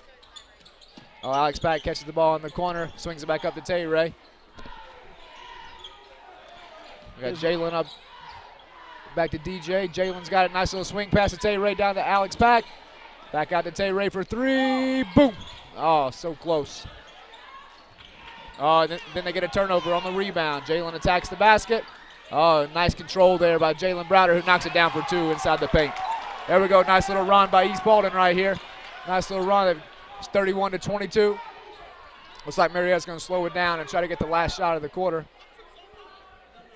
Oh, Alex Pack catches the ball in the corner, swings it back up to Tay Ray. We got Jalen up back to DJ. Jalen's got a nice little swing pass to Tay Ray down to Alex Pack. Back out to Tay Ray for 3. Boom. Oh, so close. Oh, then they get a turnover on the rebound. Jalen attacks the basket. Oh, nice control there by Jalen Browder, who knocks it down for 2 inside the paint. There we go. Nice little run by East Paulding right here. Nice little run. It's 31-22. Looks like Marietta's going to slow it down and try to get the last shot of the quarter.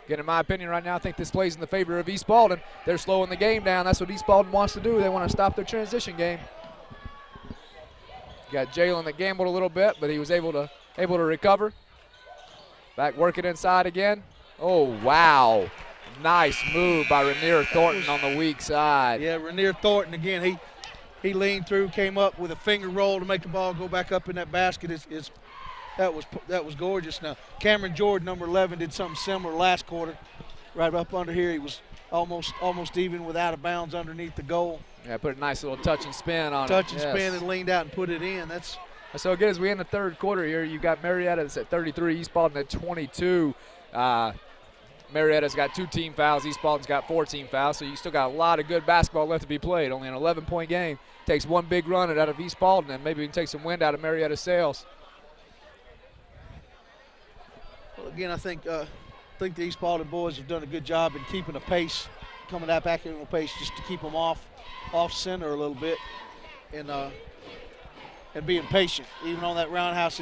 Again, in my opinion right now, I think this plays in the favor of East Paulding. They're slowing the game down. That's what East Paulding wants to do. They want to stop their transition game. Got Jalen that gambled a little bit, but he was able to recover. Back working inside again. Oh, wow. Nice move by Rainier Thornton on the weak side. Yeah, Rainier Thornton again. He leaned through, came up with a finger roll to make the ball go back up in that basket. That was gorgeous. Now, Cameron Jordan, number 11, did something similar last quarter. Right up under here, he was almost even with out of bounds underneath the goal. Yeah, put a nice little touch and spin on it. Touch and spin and leaned out and put it in. That's so again, as we end the third quarter here, you got Marietta that's at 33, East Paulding at 22. Marietta's got 2 team fouls. East Paulding's got 4 team fouls. So you still got a lot of good basketball left to be played. Only an 11-point game. Takes one big run out of East Paulding, and maybe we can take some wind out of Marietta's sails. Well, again, I think the East Paulding boys have done a good job in keeping a pace, coming that back in a pace just to keep them off center a little bit, and being patient. Even on that roundhouse,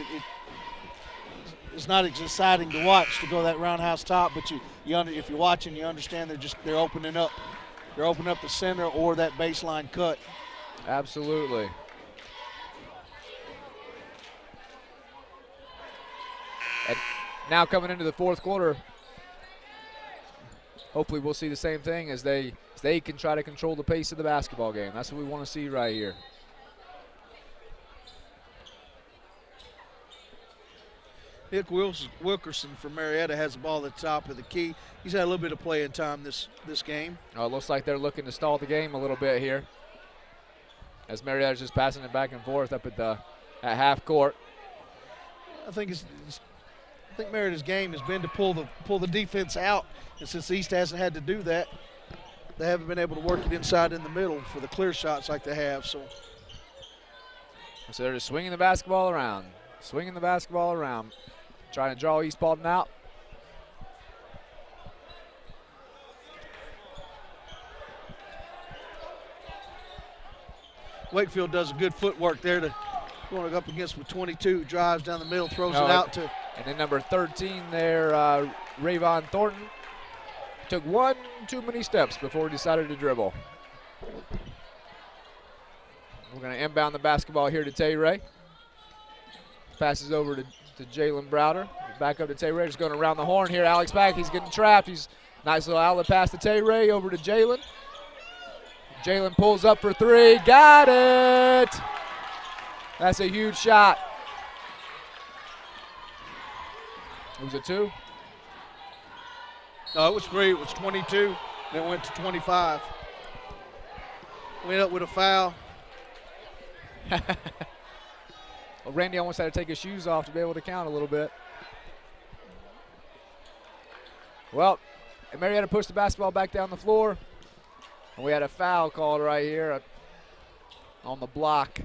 it's not as exciting to watch to go that roundhouse top, but if you're watching, you understand they're opening up. They're opening up the center or that baseline cut. Absolutely. And now coming into the fourth quarter, hopefully we'll see the same thing as they can try to control the pace of the basketball game. That's what we want to see right here. Nick Wilkerson from Marietta has the ball at the top of the key. He's had a little bit of playing time this game. Oh, it looks like they're looking to stall the game a little bit here, as Marietta's just passing it back and forth up at half court. I think Marietta's game has been to pull the defense out, and since East hasn't had to do that, they haven't been able to work it inside in the middle for the clear shots like they have. So they're just swinging the basketball around, trying to draw East Paulding out. Wakefield does a good footwork there to going up against with 22, drives down the middle, throws it out to. And then number 13 there, Rayvon Thornton, took one too many steps before he decided to dribble. We're going to inbound the basketball here to Tay Ray. Passes over to Jalen Browder. Back up to Tay Ray, just going around the horn here. Alex back, he's getting trapped. Nice little outlet pass to Tay Ray, over to Jalen. Jalen pulls up for three, got it! That's a huge shot. It was a 2? No, it was 3. It was 22. Then went to 25. We ended up with a foul. Well, Randy almost had to take his shoes off to be able to count a little bit. Well, Marietta pushed the basketball back down the floor. And we had a foul called right here on the block.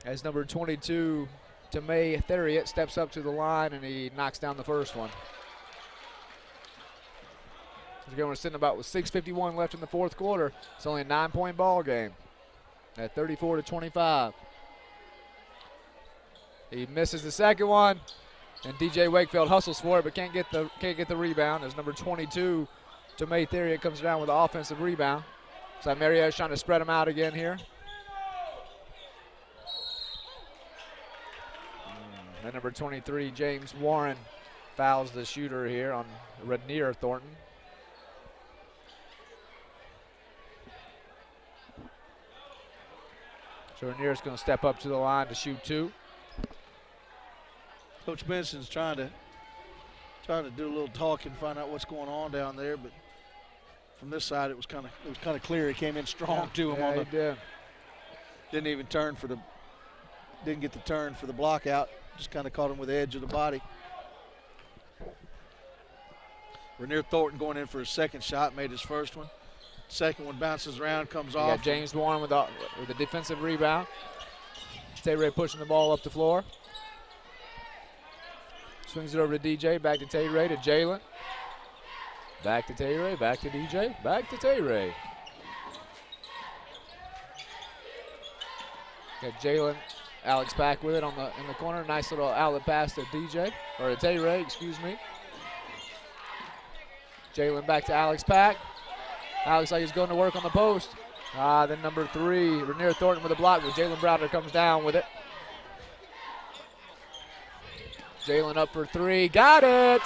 As number 22, Tomei Theriot, steps up to the line and he knocks down the first one. We're going to send about with 6:51 left in the fourth quarter. It's only a 9-point ball game at 34-25. He misses the second one, and DJ Wakefield hustles for it, but can't get the rebound. As number 22, Tomei Theriot, comes down with the offensive rebound. So Marietta's trying to spread them out again here. And number 23, James Warren, fouls the shooter here on Renier Thornton. So Renier's going to step up to the line to shoot 2. Coach Benson's trying to do a little talking, find out what's going on down there, but from this side it was kind of clear. He came in strong to him on the. Did. Didn't even turn for the. Didn't get the turn for the block out. Just kind of caught him with the edge of the body. Renier Thornton going in for his second shot, made his first one. Second one bounces around, comes off. James Warren with the defensive rebound. Tay Ray pushing the ball up the floor. Swings it over to DJ, back to Tay Ray, to Jalen. Back to Tay Ray, back to DJ, back to Tay Ray. Got Jalen, Alex back with it in the corner. Nice little outlet pass to DJ, or to Tay Ray, excuse me. Jalen back to Alex Pack. Alex like he's going to work on the post. Then number 3, Renier Thornton with a block, but Jalen Browder comes down with it. Jalen up for 3, got it!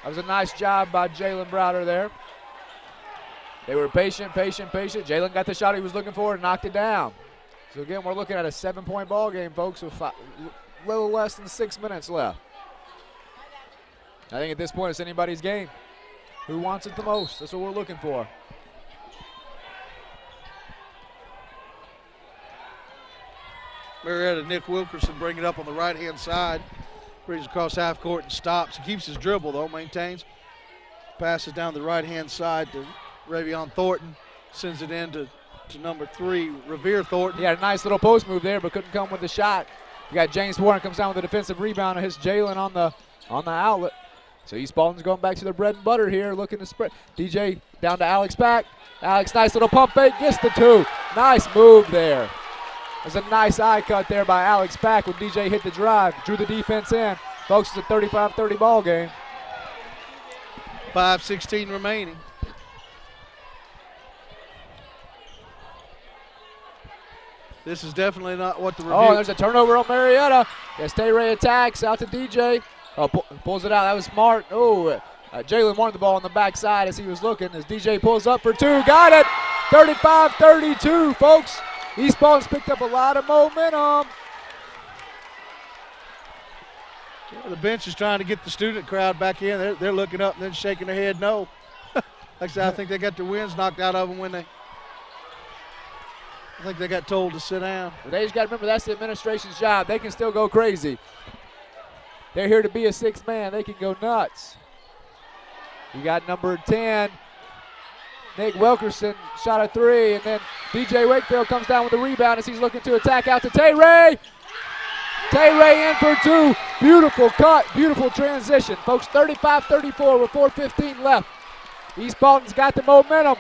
That was a nice job by Jalen Browder there. They were patient. Jalen got the shot he was looking for and knocked it down. So again, we're looking at a 7-point ball game, folks, with a little less than 6 minutes left. I think at this point it's anybody's game. Who wants it the most? That's what we're looking for. Marietta, Nick Wilkerson bring it up on the right-hand side. Brings across half court and stops. He keeps his dribble, though, maintains. Passes down the right-hand side to Rayvon Thornton. Sends it in to number 3, Revere Thornton. He had a nice little post move there, but couldn't come with the shot. You got James Warren comes down with a defensive rebound and hits Jalen on the outlet. So East Paulding's going back to their bread and butter here, looking to spread. DJ down to Alex back. Alex, nice little pump fake, gets the 2. Nice move there. There's a nice eye cut there by Alex Pack when DJ hit the drive, drew the defense in. Folks, it's a 35-30 ball game. 5:16 remaining. This is definitely not what the review. Oh, there's a turnover on Marietta. Yes, Tay Ray attacks out to DJ. Oh, pulls it out. That was smart. Oh, Jalen wanted the ball on the backside as he was looking. As DJ pulls up for 2. Got it. 35-32, folks. East Paulding's picked up a lot of momentum. Yeah, the bench is trying to get the student crowd back in. They're looking up and then shaking their head no. Like I said, I think they got their wins knocked out of them when I think they got told to sit down. But they just got to remember that's the administration's job. They can still go crazy. They're here to be a 6th man. They can go nuts. You got number 10, Nick Wilkerson, shot a 3, and then DJ Wakefield comes down with the rebound as he's looking to attack out to Tay Ray. Tay Ray in for 2. Beautiful cut, beautiful transition. Folks, 35-34 with 4:15 left. East Paulding's got the momentum.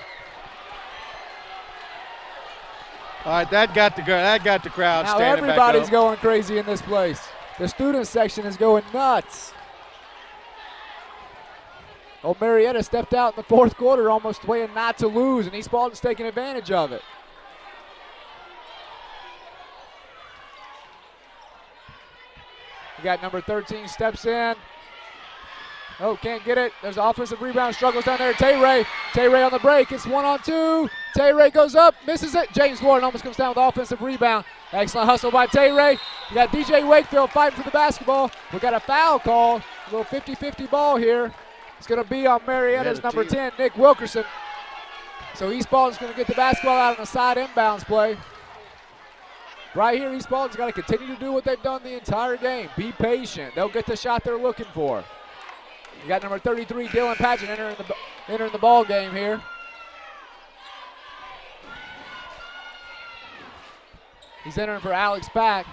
All right, that got the crowd Now standing back everybody's up. going crazy in this place. The student section is going nuts. Oh, Marietta stepped out in the fourth quarter, almost playing not to lose, and East Paulding's taking advantage of it. You got number 13 steps in. Oh, can't get it. There's an offensive rebound, struggles down there. Tay-Ray on the break. It's 1-on-2. Tay-Ray goes up, misses it. James Warren almost comes down with the offensive rebound. Excellent hustle by Tay-Ray. You got DJ Wakefield fighting for the basketball. We got a foul call. A little 50-50 ball here. It's going to be on Marietta's number 10, Nick Wilkerson. So East Paulding's going to get the basketball out on the side inbounds play. Right here, East Paulding's got to continue to do what they've done the entire game. Be patient. They'll get the shot they're looking for. You got number 33, Dylan Paget, entering the ball game here. He's entering for Alex Pack.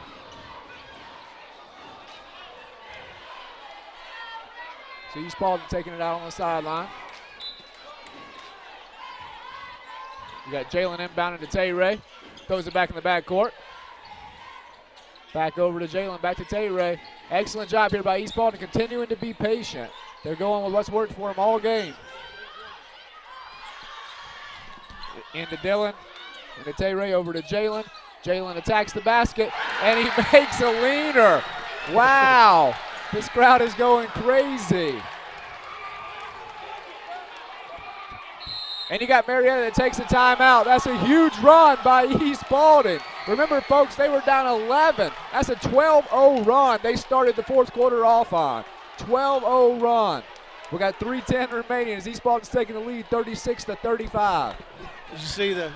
So East Paulding taking it out on the sideline. You got Jalen inbounding to Tay-Ray. Throws it back in the backcourt. Back over to Jalen, back to Tay-Ray. Excellent job here by East Paulding, continuing to be patient. They're going with what's worked for them all game. Into Dylan, into Tay-Ray, over to Jalen. Jalen attacks the basket, and he makes a leaner. Wow, this crowd is going crazy. And you got Marietta that takes a timeout. That's a huge run by East Paulding. Remember, folks, they were down 11. That's a 12-0 run they started the fourth quarter off on. 12-0 run. We got 3:10 remaining as East Paulding's taking the lead 36-35. As you see the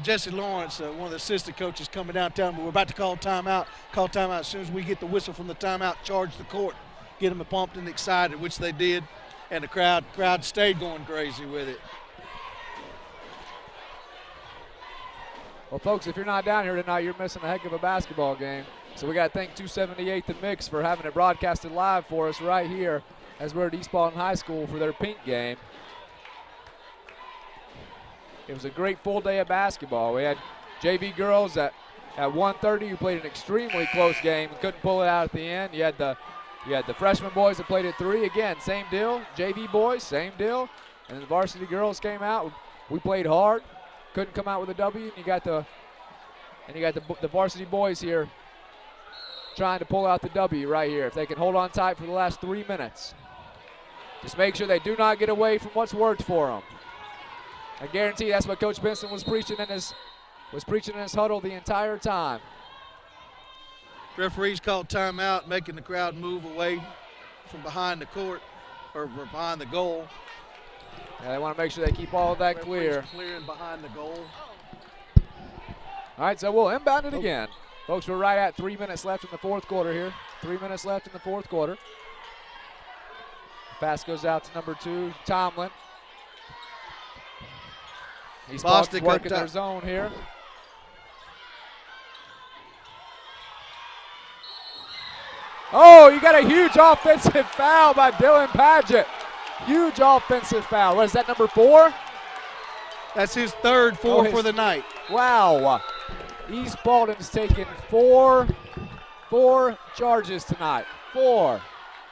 Jesse Lawrence, one of the assistant coaches, coming down telling me we're about to call timeout. Call timeout as soon as we get the whistle from the timeout, charge the court, get them pumped and excited, which they did, and the crowd stayed going crazy with it. Well, folks, if you're not down here tonight, you're missing a heck of a basketball game. So we got to thank 278 The Mix for having it broadcasted live for us right here as we're at East Paulding High School for their pink game. It was a great full day of basketball. We had JV girls at 1:30 who played an extremely close game and couldn't pull it out at the end. You had the freshman boys that played at 3. Again, same deal. JV boys, same deal. And the varsity girls came out. We played hard. Couldn't come out with a W. And you got the varsity boys here trying to pull out the W right here. If they can hold on tight for the last 3 minutes. Just make sure they do not get away from what's worked for them. I guarantee that's what Coach Benson was preaching in his huddle the entire time. Referees called timeout, making the crowd move away from behind the court or behind the goal. Yeah, they want to make sure they keep all of that clear. Clearing behind the goal. All right, so we'll inbound it again. Folks, we're right at 3 minutes left in the fourth quarter here. 3 minutes left in the fourth quarter. Pass goes out to number 2, Tomlin. He's working their zone here. Oh, you got a huge offensive foul by Dylan Paget. Huge offensive foul. What is that, number 4? That's his third for the night. Wow. East Paulding's taken four charges tonight. 4.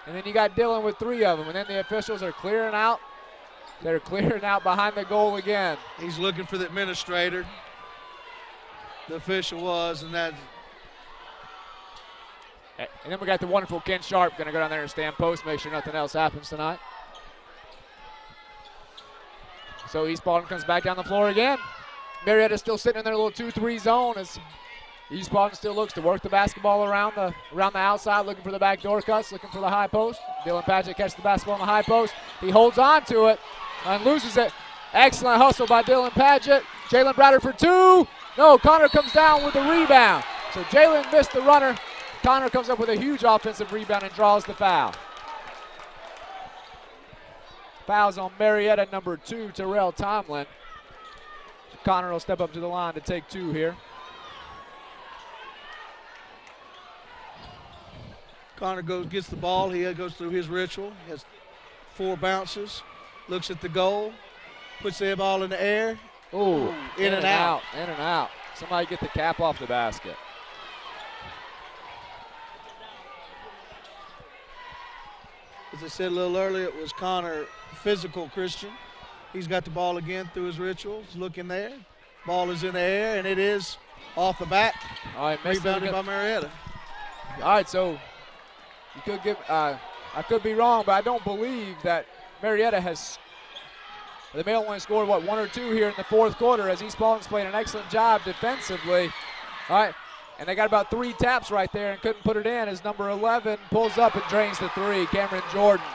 And then you got Dylan with 3 of them. And then the officials are clearing out. They're clearing out behind the goal again. He's looking for the administrator. The official was, and that. And then we got the wonderful Ken Sharp going to go down there and stand post, make sure nothing else happens tonight. So East Paulding comes back down the floor again. Marietta's still sitting in their little 2-3 zone as East Paulding still looks to work the basketball around the outside, looking for the backdoor cuts, looking for the high post. Dylan Paget catches the basketball on the high post. He holds on to it and loses it. Excellent hustle by Dylan Paget. Jalen Browder for 2. No, Connor comes down with the rebound. So Jalen missed the runner. Connor comes up with a huge offensive rebound and draws the foul. Fouls on Marietta, number 2, Terrell Tomlin. Connor will step up to the line to take 2 here. Connor gets the ball. He goes through his ritual. He has 4 bounces. Looks at the goal. Puts the ball in the air. Ooh, in and out. In and out. Somebody get the cap off the basket. As I said a little earlier, it was Connor physical Christian. He's got the ball again through his rituals. Looking there. Ball is in the air, and it is off the back. All right, Rebounded by Marietta. All right, so you could give. I could be wrong, but I don't believe that Marietta has. They may only scored one or two here in the fourth quarter, as East Paulding's playing an excellent job defensively. All right, and they got about 3 taps right there and couldn't put it in as number 11 pulls up and drains the 3. Cameron Jordan.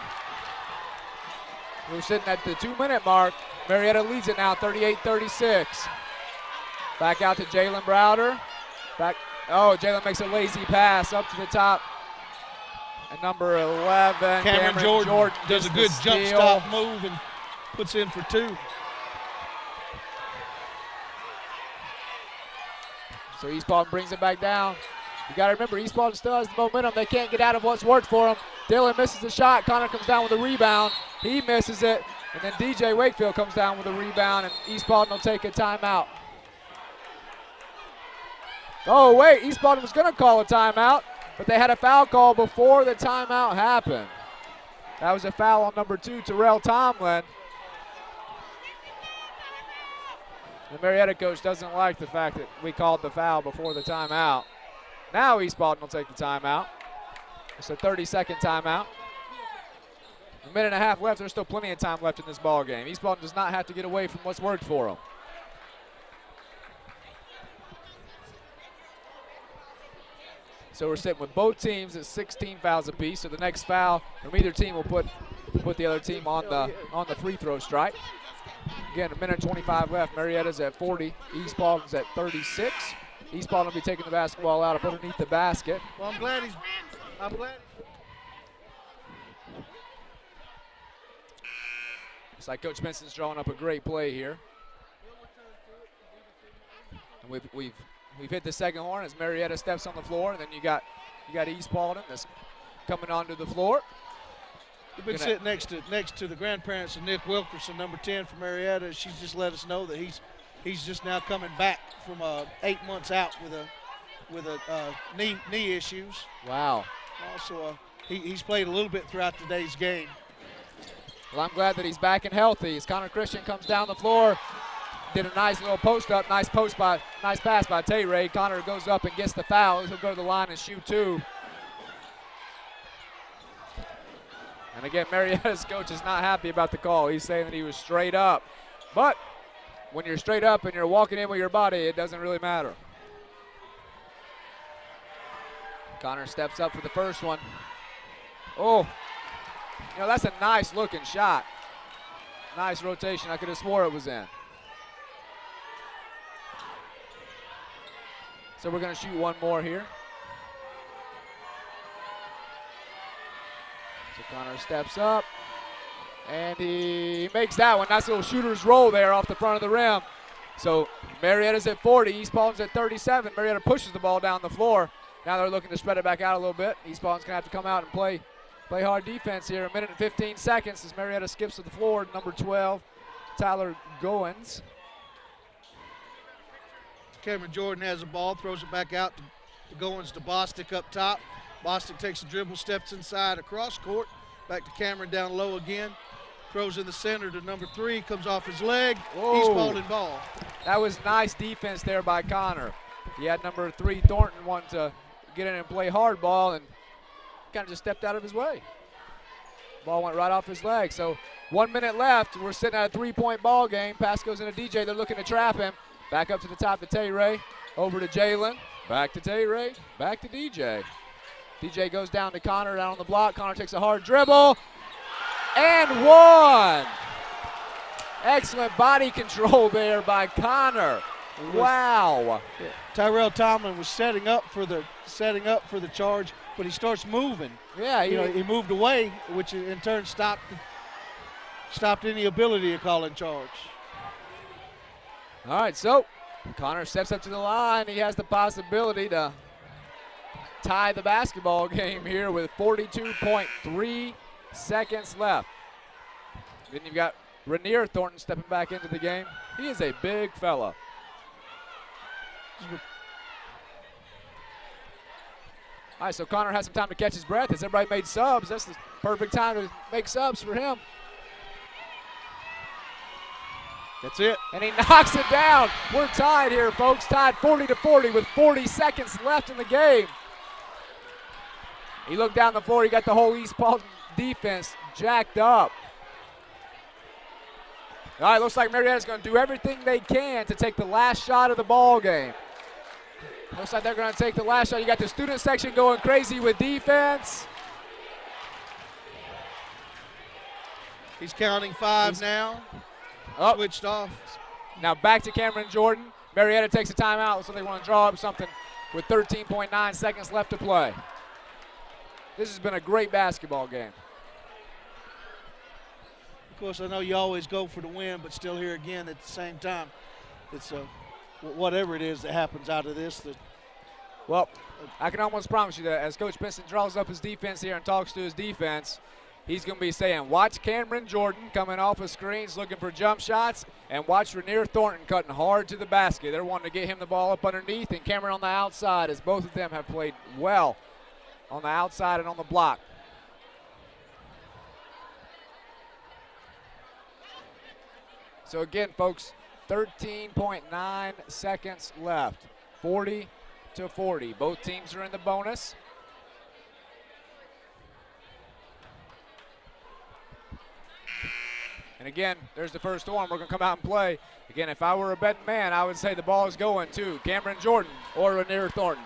We're sitting at the 2-minute mark. Marietta leads it now, 38-36. Back out to Jalen Browder. Jalen makes a lazy pass up to the top. And number 11, Cameron Jordan does a good jump stop move and puts in for 2. So East Paulding brings it back down. You got to remember, East Paulding still has the momentum. They can't get out of what's worked for them. Dylan misses the shot. Connor comes down with a rebound. He misses it. And then DJ Wakefield comes down with a rebound, and East Paulding will take a timeout. Oh, wait, East Paulding was going to call a timeout, but they had a foul call before the timeout happened. That was a foul on number 2, Terrell Tomlin. The Marietta coach doesn't like the fact that we called the foul before the timeout. Now East Paulding will take the timeout. It's a 30-second timeout. A minute and a half left. There's still plenty of time left in this ball game. East Paulding does not have to get away from what's worked for them. So we're sitting with both teams at 16 fouls apiece. So the next foul from either team will put the other team on the free throw strike. Again, a minute and 25 left. Marietta's at 40. East Paulding's at 36. East Paulding will be taking the basketball out up underneath the basket. Well, I'm glad. Looks like Coach Benson's drawing up a great play here. And we've hit the second horn as Marietta steps on the floor, and then you got East Paulding that's coming onto the floor. We've been sitting next to the grandparents of Nick Wilkerson, number 10 from Marietta. She's just let us know that he's just now coming back from 8 months out with knee issues. Wow. Also, he's played a little bit throughout today's game. Well, I'm glad that he's back and healthy. As Connor Christian comes down the floor, did a nice little post up, nice pass by Tay-Ray. Connor goes up and gets the foul. He'll go to the line and shoot 2. And again, Marietta's coach is not happy about the call. He's saying that he was straight up. But when you're straight up and you're walking in with your body, it doesn't really matter. Connor steps up for the first one. Oh, that's a nice looking shot. Nice rotation. I could have swore it was in. So we're going to shoot one more here. So Connor steps up, and he makes that one. Nice little shooter's roll there off the front of the rim. So Marietta's at 40, East Paulding's at 37. Marietta pushes the ball down the floor. Now they're looking to spread it back out a little bit. East Paulding's going to have to come out and play hard defense here. A minute and 15 seconds as Marietta skips to the floor. Number 12, Tyler Goins. Cameron Jordan has the ball, throws it back out to Goins to Bostic up top. Bostic takes a dribble, steps inside across court. Back to Cameron down low again. Throws in the center to number 3, comes off his leg. Whoa. East Paulding ball. That was nice defense there by Connor. He had number 3, Thornton, want to get in and play hard ball, and kind of just stepped out of his way. Ball went right off his leg. So 1 minute left. We're sitting at a 3-point ball game. Pass goes into DJ. They're looking to trap him. Back up to the top to Tay-Ray. Over to Jalen. Back to Tay-Ray. Back to DJ. DJ goes down to Connor down on the block. Connor takes a hard dribble. And one. Excellent body control there by Connor. Wow. Yeah. Tyrell Tomlin was setting up for the charge, but he starts moving. Yeah, he moved away, which in turn stopped any ability to call in charge. All right, so Connor steps up to the line. He has the possibility to tie the basketball game here with 42.3 seconds left. Then you've got Rainier Thornton stepping back into the game. He is a big fella. All right, so Connor has some time to catch his breath. As everybody made subs, that's the perfect time to make subs for him. That's it. And he knocks it down. We're tied here, folks. Tied 40-40 with 40 seconds left in the game. He looked down the floor. He got the whole East Paulding defense jacked up. All right, looks like Marietta's going to do everything they can to take the last shot of the ball game. Looks like they're going to take the last shot. You got the student section going crazy with defense. He's counting 5 now. Up. Switched off. Now back to Cameron Jordan. Marietta takes a timeout, so they want to draw up something with 13.9 seconds left to play. This has been a great basketball game. Of course, I know you always go for the win, but still here again at the same time, it's whatever it is that happens out of this. Well, I can almost promise you that as Coach Benson draws up his defense here and talks to his defense, he's going to be saying, watch Cameron Jordan coming off of screens looking for jump shots, and watch Rainier Thornton cutting hard to the basket. They're wanting to get him the ball up underneath, and Cameron on the outside, as both of them have played well on the outside and on the block. So again, folks, 13.9 seconds left. 40-40. Both teams are in the bonus. And again, there's the first one. We're going to come out and play. Again, if I were a betting man, I would say the ball is going to Cameron Jordan or Rainier Thornton.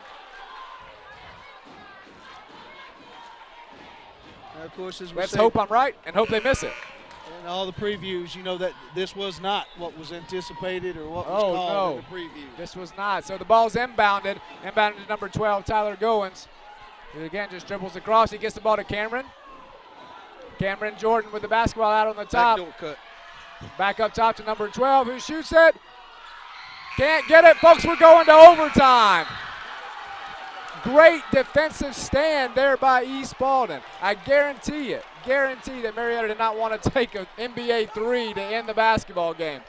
And of course, as we Let's say, hope I'm right and hope they miss it. in all the previews, you know that this was not what was anticipated or what was Oh, called no. in the preview. This was not. So the ball's inbounded. Inbounded to number 12, Tyler Goins. Who again just dribbles across. He gets the ball to Cameron. Cameron Jordan with the basketball out on the top. Backdoor cut. Back up top to number 12, who shoots it. Can't get it, folks. We're going to overtime. Great defensive stand there by East Paulding. I guarantee that Marietta did not want to take an NBA 3 to end the basketball game.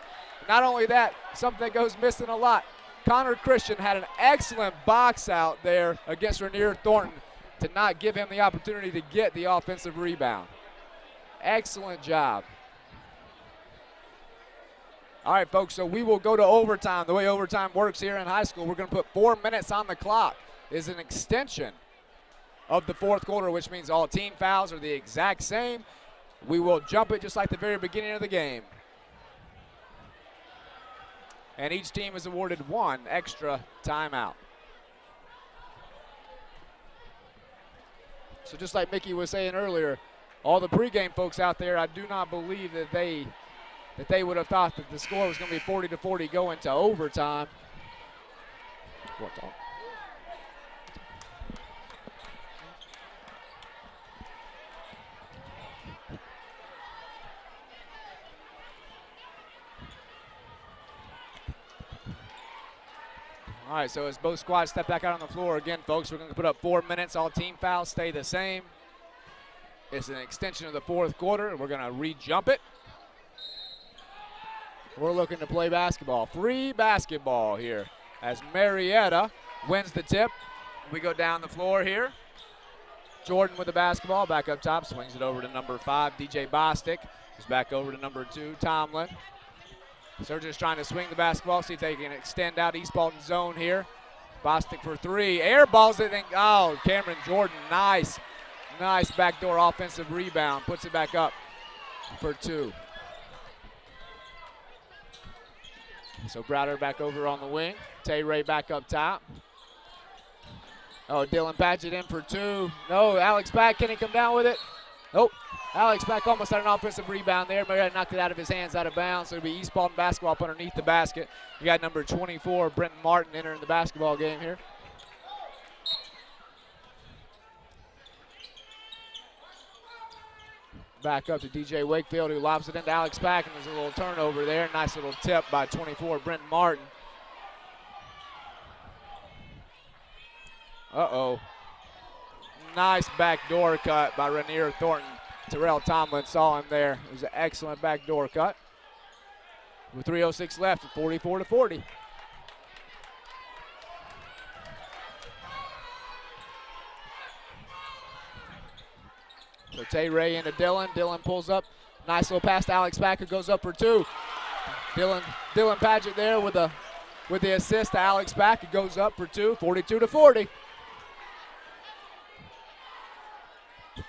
Not only that, something that goes missing a lot. Connor Christian had an excellent box out there against Rainier Thornton to not give him the opportunity to get the offensive rebound. Excellent job. All right, folks, so we will go to overtime. The way overtime works here in high school, we're going to put 4 minutes on the clock. Is an extension of the fourth quarter, which means all team fouls are the exact same. We will jump it just like the very beginning of the game. And each team is awarded 1 extra timeout. So just like Mickey was saying earlier, all the pregame folks out there, I do not believe that they would have thought that the score was going to be 40-40 going to overtime. All right, so as both squads step back out on the floor again, folks, we're going to put up 4 minutes. All team fouls stay the same. It's an extension of the fourth quarter, and we're going to re-jump it. We're looking to play basketball. Free basketball here as Marietta wins the tip. We go down the floor here. Jordan with the basketball, back up top, swings it over to number 5, DJ Bostic. He's back over to number 2, Tomlin. So just trying to swing the basketball, see if they can extend out East Paulding zone here. Bostic for 3, air balls it, and oh, Cameron Jordan, nice backdoor offensive rebound, puts it back up for 2. So Browder back over on the wing, Tay Ray back up top. Oh, Dylan Patchett in for 2. No, Alex Pack, can he come down with it? Nope. Alex Pack almost had an offensive rebound there. Marietta knocked it out of his hands, out of bounds. So it'll be East Paulding basketball up underneath the basket. You got number 24, Brenton Martin, entering the basketball game here. Back up to DJ Wakefield, who lobs it into Alex Pack, and there's a little turnover there. Nice little tip by 24, Brenton Martin. Uh-oh. Nice backdoor cut by Rainier Thornton. Terrell Tomlin saw him there. It was an excellent backdoor cut. With 3:06 left, 44-40. So Tay Ray into Dylan. Dylan pulls up. Nice little pass to Alex Pack, who goes up for two. Dylan Padgett there with the assist to Alex Pack. It goes up for two, 42-40.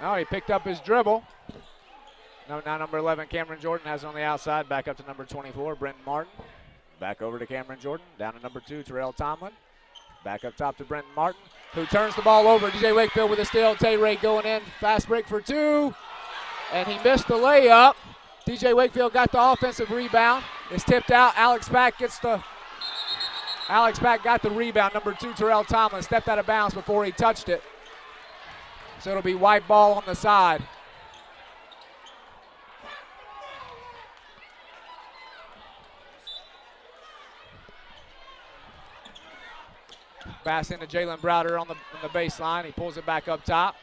Now he picked up his dribble. Now number 11, Cameron Jordan, has it on the outside. Back up to number 24, Brenton Martin. Back over to Cameron Jordan. Down to number 2, Terrell Tomlin. Back up top to Brenton Martin, who turns the ball over. DJ Wakefield with a steal. Tay Ray going in. Fast break for two. And he missed the layup. DJ Wakefield got the offensive rebound. It's tipped out. Alex Pack got the rebound. Number 2, Terrell Tomlin, stepped out of bounds before he touched it. So it'll be white ball on the side. Pass into Jalen Browder on the baseline. He pulls it back up top.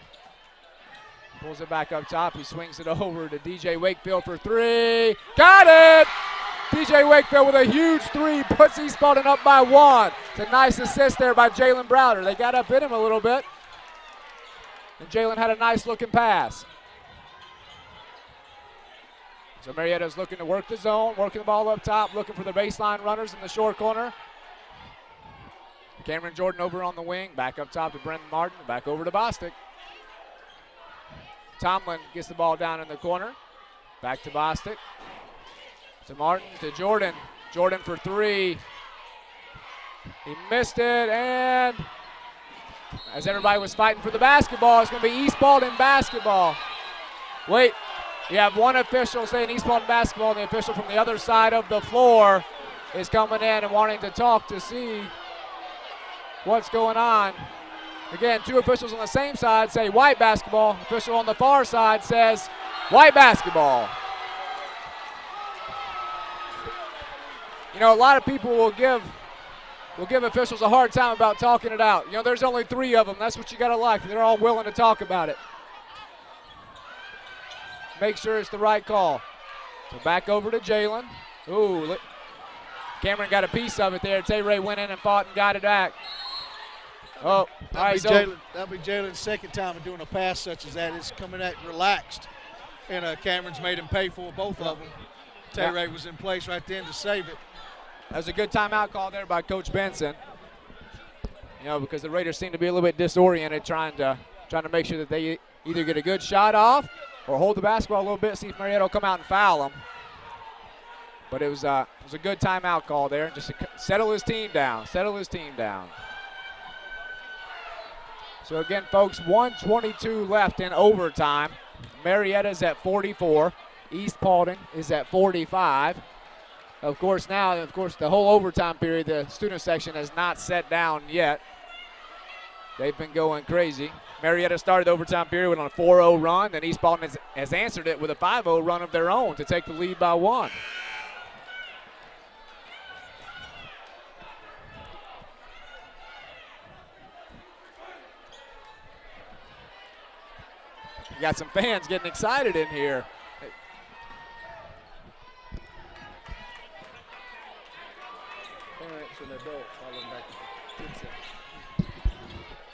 He swings it over to DJ Wakefield for three. Got it! DJ Wakefield with a huge three, puts East Paulding up by one. It's a nice assist there by Jalen Browder. They got up in him a little bit. And Jalen had a nice looking pass. So Marietta's looking to work the zone, working the ball up top, looking for the baseline runners in the short corner. Cameron Jordan over on the wing, back up top to Brenton Martin, back over to Bostic. Tomlin gets the ball down in the corner, back to Bostic. To Martin, to Jordan. Jordan for three. He missed it, and as everybody was fighting for the basketball, it's going to be East Paulding basketball. Wait, you have one official saying East Paulding basketball, and the official from the other side of the floor is coming in and wanting to talk to see what's going on. Again, two officials on the same side say white basketball. Official on the far side says white basketball. You know, a lot of people will give officials a hard time about talking it out. You know, there's only 3 of them. That's what you got to like. They're all willing to talk about it. Make sure it's the right call. So back over to Jalen. Ooh, Cameron got a piece of it there. Tay Ray went in and fought and got it back. Oh, all right, that'll be Jalen's second time of doing a pass such as that. It's coming at relaxed, and Cameron's made him pay for both of them. Tay Ray was in place right then to save it. That was a good timeout call there by Coach Benson. You know, because the Raiders seem to be a little bit disoriented, trying to make sure that they either get a good shot off or hold the basketball a little bit, see if Marietta will come out and foul them. But it was a good timeout call there, just to settle his team down. So again, folks, 1:22 left in overtime. Marietta's at 44. East Paulding is at 45. Of course, the whole overtime period, the student section has not set down yet. They've been going crazy. Marietta started the overtime period on a 4-0 run, and East Paulding has answered it with a 5-0 run of their own to take the lead by 1. You got some fans getting excited in here.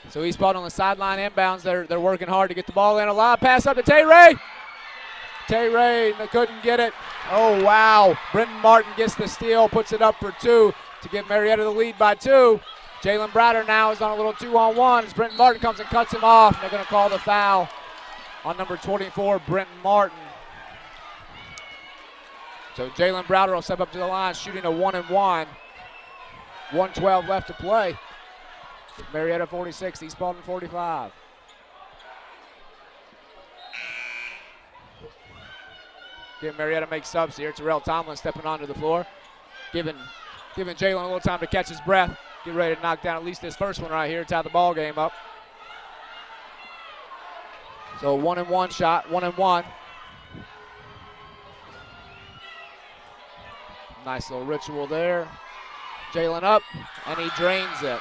So East Paulding on the sideline inbounds. They're working hard to get the ball in. A lob pass up to Tay Ray. Tay Ray couldn't get it. Oh, wow. Brenton Martin gets the steal, puts it up for 2 to give Marietta the lead by 2. Jalen Browder now is on a little 2-on-1 as Brenton Martin comes and cuts him off. And they're going to call the foul on number 24, Brenton Martin. So Jalen Browder will step up to the line, shooting a 1-and-1. 1:12 left to play. Marietta 46, East Paulding 45. Marietta makes subs here. Terrell Tomlin stepping onto the floor, giving Jalen a little time to catch his breath. Get ready to knock down at least this first one right here, tie the ball game up. So 1-and-1 shot, 1-and-1. Nice little ritual there. Jalen up, and he drains it.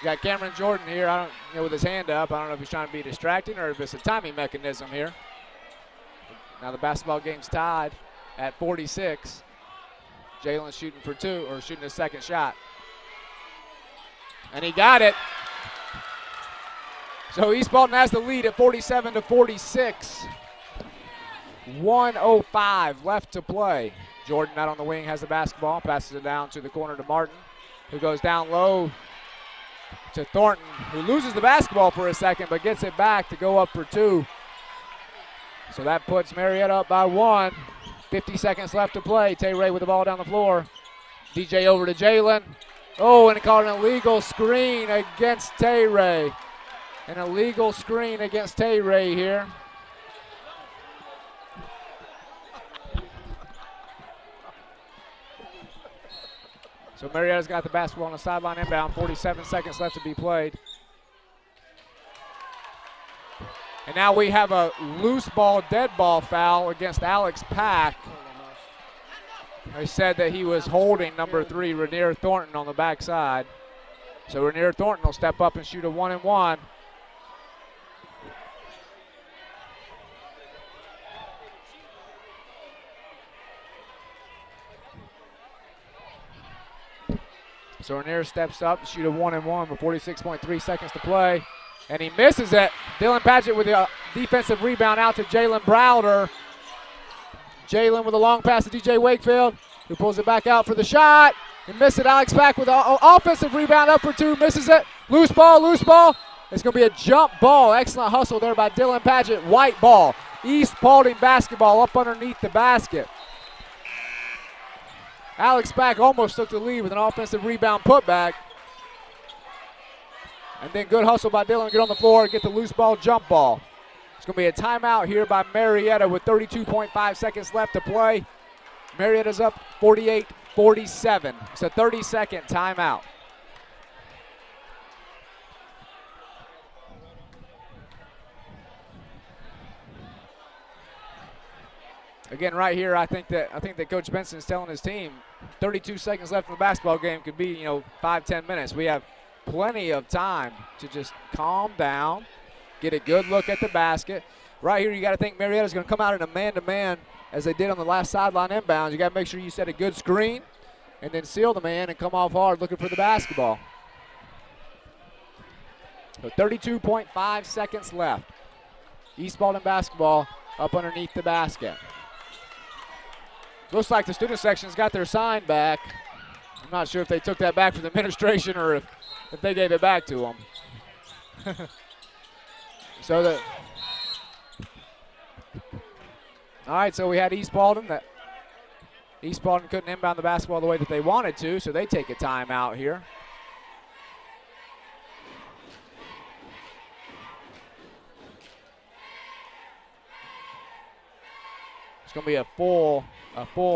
You got Cameron Jordan here. I don't, with his hand up. I don't know if he's trying to be distracting or if it's a timing mechanism here. Now the basketball game's tied at 46. Jalen's shooting for two, or shooting his second shot. And he got it. So East Paulding has the lead at 47-46. 1:05 left to play. Jordan out on the wing has the basketball, passes it down to the corner to Martin, who goes down low to Thornton, who loses the basketball for a second but gets it back to go up for two. So that puts Marietta up by one. 50 seconds left to play. Tay Ray with the ball down the floor. DJ over to Jalen. Oh, and called an illegal screen against Tay Ray. An illegal screen against Tay Ray here. So Marietta's got the basketball on the sideline inbound. 47 seconds left to be played. And now we have a loose ball, dead ball foul against Alex Pack. They said that he was holding number 3, Rainier Thornton, on the backside. So Rainier Thornton will step up and shoot a 1-and-1. So Rainier steps up to shoot a 1-and-1 with 46.3 seconds to play. And he misses it. Dylan Padgett with the defensive rebound out to Jalen Browder. Jalen with a long pass to DJ Wakefield, who pulls it back out for the shot. He missed it. Alex Pack with an offensive rebound up for two. Misses it. Loose ball, loose ball. It's going to be a jump ball. Excellent hustle there by Dylan Padgett. White ball. East Paulding basketball up underneath the basket. Alex Pack almost took the lead with an offensive rebound putback. And then good hustle by Dylan to get on the floor and get the loose ball jump ball. It's going to be a timeout here by Marietta with 32.5 seconds left to play. Marietta's up 48-47. It's a 30-second timeout. Again, right here, I think that Coach Benson's telling his team 32 seconds left in the basketball game could be, 5-10 minutes. We have plenty of time to just calm down, get a good look at the basket. Right here, you got to think Marietta's going to come out in a man-to-man as they did on the last sideline inbounds. You got to make sure you set a good screen and then seal the man and come off hard looking for the basketball. So 32.5 seconds left. East Paulding basketball up underneath the basket. Looks like the student section's got their sign back. I'm not sure if they took that back from the administration or if they gave it back to them. All right, so we had East Paulding. East Paulding couldn't inbound the basketball the way that they wanted to, so they take a timeout here. It's going to be a full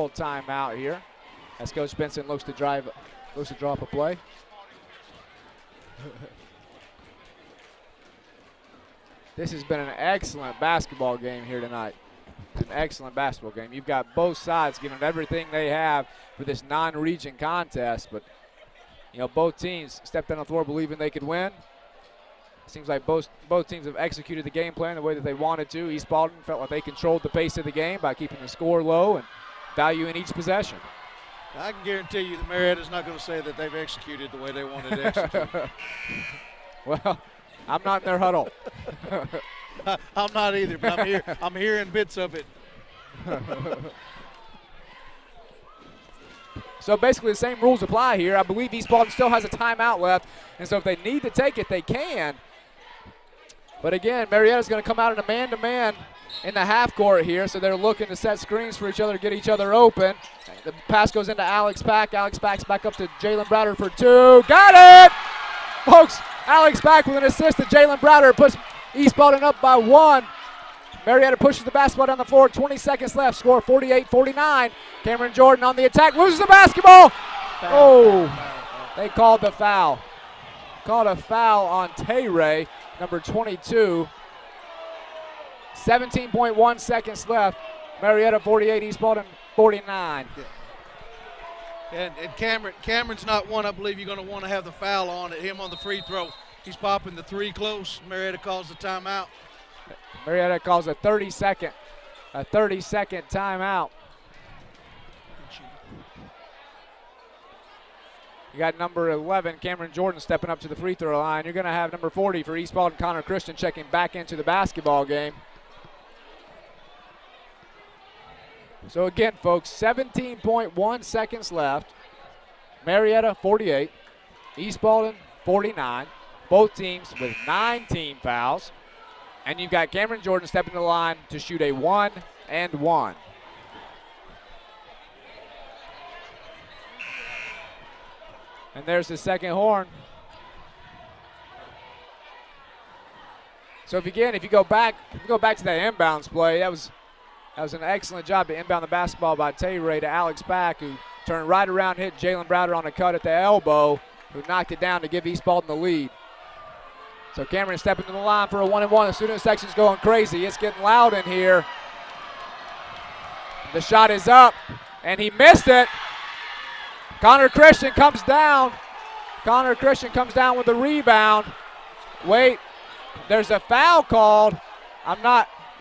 timeout here as Coach Benson looks to draw up a play. This has been an excellent basketball game here tonight. It's an excellent basketball game. You've got both sides giving everything they have for this non-region contest, but both teams stepped on the floor believing they could win. Seems like both teams have executed the game plan the way that they wanted to. East Paulding felt like they controlled the pace of the game by keeping the score low and valuing each possession. I can guarantee you that Marietta's not going to say that they've executed the way they wanted to execute. Well, I'm not in their huddle. I'm not either, but I'm hearing bits of it. So basically the same rules apply here. I believe East Paulding still has a timeout left, and so if they need to take it, they can. But again, Marietta's going to come out in a man-to-man in the half court here, so they're looking to set screens for each other, get each other open. The pass goes into Alex Pack. Alex Pack's back up to Jalen Browder for two. Got it! Folks, Alex Pack with an assist to Jalen Browder puts East Paulding up by one. Marietta pushes the basketball down the floor. 20 seconds left. Score 48-49. Cameron Jordan on the attack. Loses the basketball. Foul. They called the foul. Called a foul on Tay Ray, number 22. 17.1 seconds left. Marietta 48, East Paulding 49. And Cameron's not one I believe you're going to want to have the foul on at him on the free throw. He's popping the three close. Marietta calls the timeout. Marietta calls a 30-second timeout. You got number 11, Cameron Jordan, stepping up to the free throw line. You're going to have number 40 for East Paulding, Connor Christian, checking back into the basketball game. So again, folks, 17.1 seconds left. Marietta 48, East Paulding 49. Both teams with 9 team fouls. And you've got Cameron Jordan stepping to the line to shoot a 1-and-1. And there's the second horn. So if you go back to that inbounds play, that was an excellent job to inbound the basketball by Tay-Ray to Alex Pack, who turned right around, hit Jalen Browder on a cut at the elbow, who knocked it down to give East Paulding the lead. So Cameron is stepping to the line for a 1-and-1. The student section's going crazy. It's getting loud in here. The shot is up, and he missed it. Connor Christian comes down. Connor Christian comes down with the rebound. Wait, there's a foul called.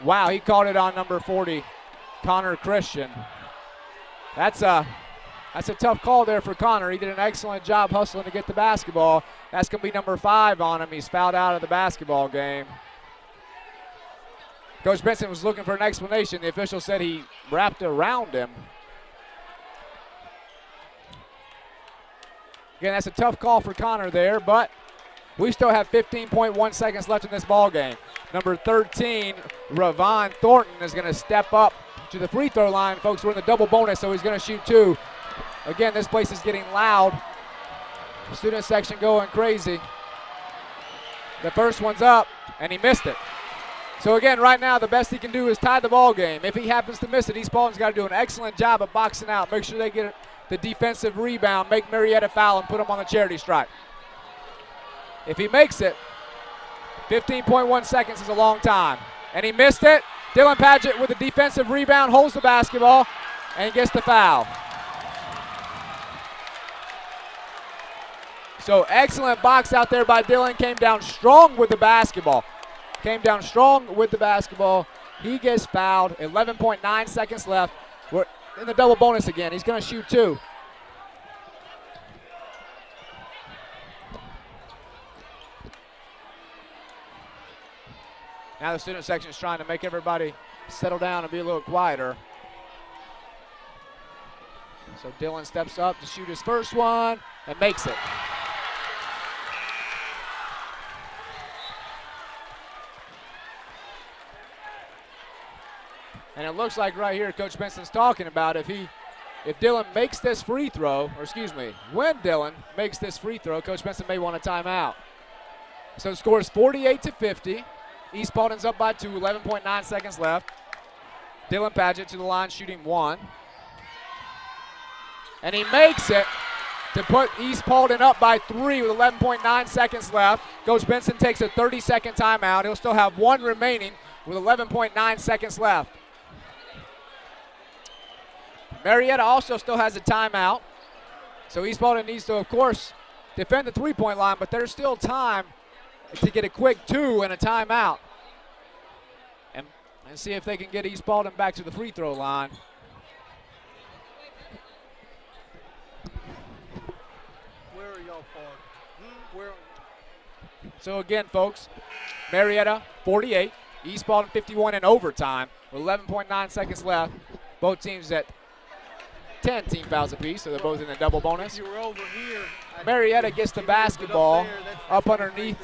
Wow, he called it on number 40, Connor Christian. That's a tough call there for Connor. He did an excellent job hustling to get the basketball. That's going to be number 5 on him. He's fouled out of the basketball game. Coach Benson was looking for an explanation. The official said he wrapped around him. Again, that's a tough call for Connor there, but we still have 15.1 seconds left in this ball game. Number 13, Ravon Thornton, is going to step up to the free throw line. Folks, we're in the double bonus, so he's going to shoot 2. Again, this place is getting loud. The student section going crazy. The first one's up, and he missed it. So again, right now, the best he can do is tie the ball game. If he happens to miss it, East Paulding's got to do an excellent job of boxing out. Make sure they get the defensive rebound, make Marietta foul, and put him on the charity stripe. If he makes it, 15.1 seconds is a long time. And he missed it. Dylan Padgett with a defensive rebound, holds the basketball, and gets the foul. So excellent box out there by Dylan. Came down strong with the basketball. He gets fouled. 11.9 seconds left. We're in the double bonus again. He's going to shoot 2. Now the student section is trying to make everybody settle down and be a little quieter. So Dylan steps up to shoot his first one and makes it. And it looks like right here Coach Benson's talking about if Dylan makes this free throw, when Dylan makes this free throw, Coach Benson may want a timeout. So the score is 48-50. East Paulding's up by 2, 11.9 seconds left. Dylan Padgett to the line shooting 1. And he makes it to put East Paulding up by 3 with 11.9 seconds left. Coach Benson takes a 30-second timeout. He'll still have 1 remaining with 11.9 seconds left. Marietta also still has a timeout. So East Paulding needs to, of course, defend the three-point line, but there's still time to get a quick 2 and a timeout. And see if they can get East Paulding back to the free throw line. Where are y'all parked? Where? So again, folks, Marietta 48, East Paulding 51 in overtime with 11.9 seconds left. Both teams at 10 team fouls apiece, so they're both in the double bonus. You were over here. Marietta gets the basketball up underneath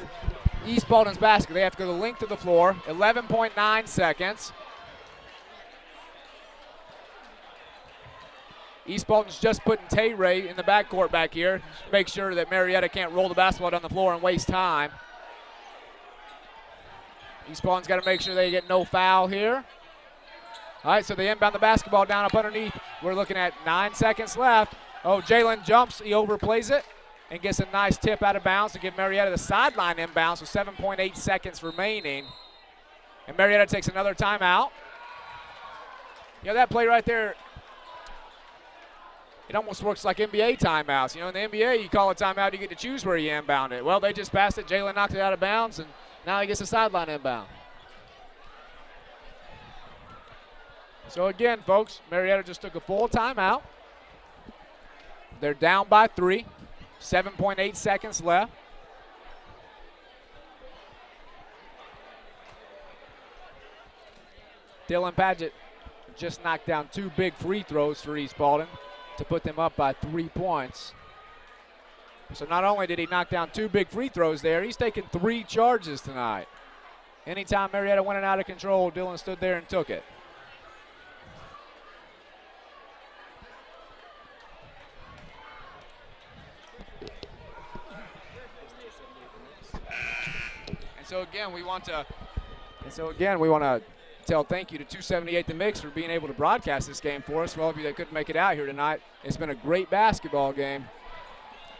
East Paulding's basket. They have to go the length of the floor, 11.9 seconds. East Paulding's just putting Tay-Ray in the backcourt back here to make sure that Marietta can't roll the basketball down the floor and waste time. East Paulding's got to make sure they get no foul here. All right, so they inbound the basketball down up underneath. We're looking at 9 seconds left. Oh, Jalen jumps, he overplays it and gets a nice tip out of bounds to give Marietta the sideline inbounds with 7.8 seconds remaining. And Marietta takes another timeout. You know, that play right there, it almost works like NBA timeouts. You know, in the NBA, you call a timeout, you get to choose where you inbound it. Well, they just passed it. Jalen knocked it out of bounds, and now he gets a sideline inbound. So again, folks, Marietta just took a full timeout. They're down by 3, 7.8 seconds left. Dylan Padgett just knocked down 2 big free throws for East Paulding to put them up by 3 points. So not only did he knock down 2 big free throws there, he's taken 3 charges tonight. Anytime Marietta went out of control, Dylan stood there and took it. And so again, we want to tell thank you to 278 The Mix for being able to broadcast this game for us. For all of you that couldn't make it out here tonight, it's been a great basketball game.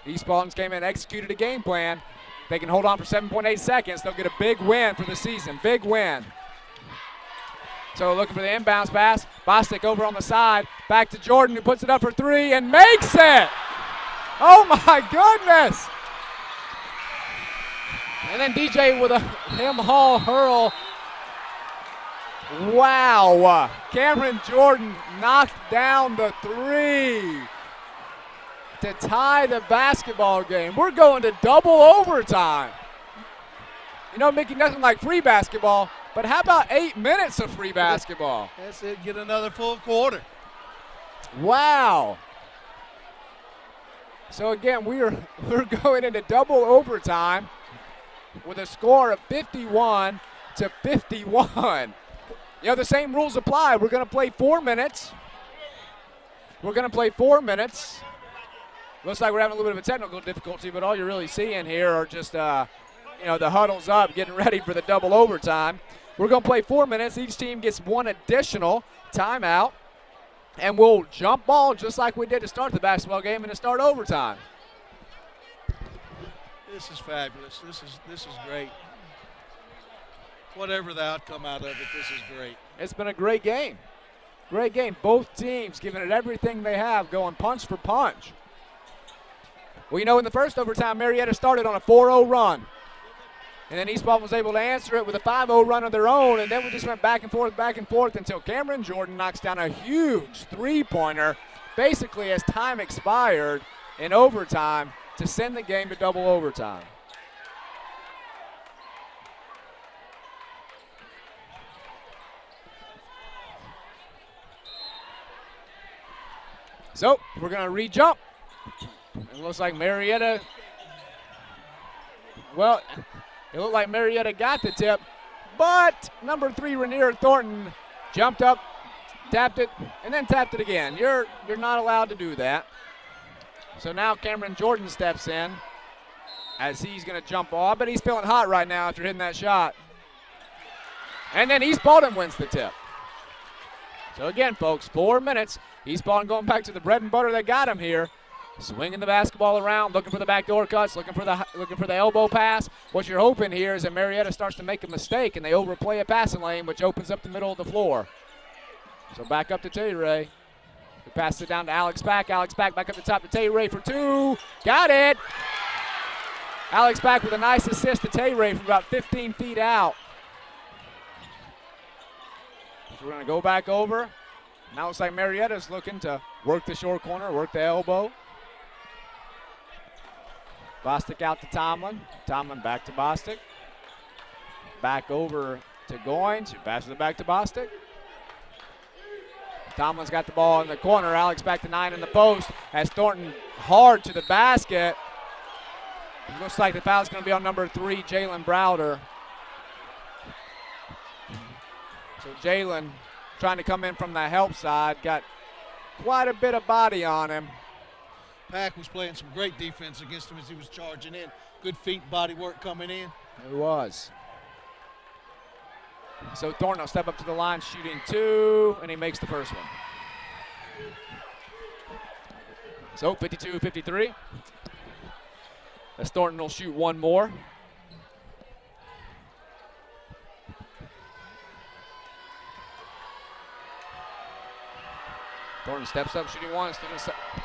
East Paulding's came in and executed a game plan. They can hold on for 7.8 seconds. They'll get a big win for the season. Big win. So looking for the inbounds pass. Bostic over on the side. Back to Jordan, who puts it up for 3 and makes it. Oh my goodness. And then DJ with a Hall hurl. Wow. Cameron Jordan knocked down the 3 to tie the basketball game. We're going to double overtime. You know, Mickey, nothing like free basketball, but how about 8 minutes of free basketball? That's it. Get another full quarter. Wow. So again, we're going into double overtime with a score of 51 to 51. You know, the same rules apply. We're going to play 4 minutes. Looks like we're having a little bit of a technical difficulty, but all you're really seeing here are just, the huddles up, getting ready for the double overtime. We're going to play 4 minutes. Each team gets 1 additional timeout, and we'll jump ball just like we did to start the basketball game and to start overtime. This is fabulous. This is great. Whatever the outcome out of it, this is great. It's been a great game. Great game. Both teams giving it everything they have, going punch for punch. Well, you know, in the first overtime, Marietta started on a 4-0 run. And then East Paulding was able to answer it with a 5-0 run of their own. And then we just went back and forth until Cameron Jordan knocks down a huge three-pointer, basically as time expired in overtime to send the game to double overtime. So we're going to re-jump. It looks like Marietta, well, it looked like Marietta got the tip, but number 3, Rainier Thornton, jumped up, tapped it, and then tapped it again. You're not allowed to do that. So now Cameron Jordan steps in as he's going to jump off, but he's feeling hot right now after hitting that shot. And then East Paulding wins the tip. So again, folks, 4 minutes. East Paulding going back to the bread and butter that got him here. Swinging the basketball around, looking for the backdoor cuts, looking for the elbow pass. What you're hoping here is that Marietta starts to make a mistake and they overplay a passing lane, which opens up the middle of the floor. So back up to Tay-Ray. He passes it down to Alex Pack. Alex Pack back up the top to Tay-Ray for 2. Got it! Alex Pack with a nice assist to Tay-Ray from about 15 feet out. So we're going to go back over. Now it looks like Marietta's looking to work the short corner, work the elbow. Bostic out to Tomlin. Tomlin back to Bostic. Back over to Goins, who passes it back to Bostic. Tomlin's got the ball in the corner. Alex back to 9 in the post as Thornton hard to the basket. It looks like the foul's going to be on number 3, Jalen Browder. So Jalen trying to come in from the help side, got quite a bit of body on him. Pack was playing some great defense against him as he was charging in. Good feet, body work coming in. It was. So Thornton will step up to the line, shooting 2, and he makes the first one. So 52-53. As Thornton will shoot 1 more. Thornton steps up, shooting one.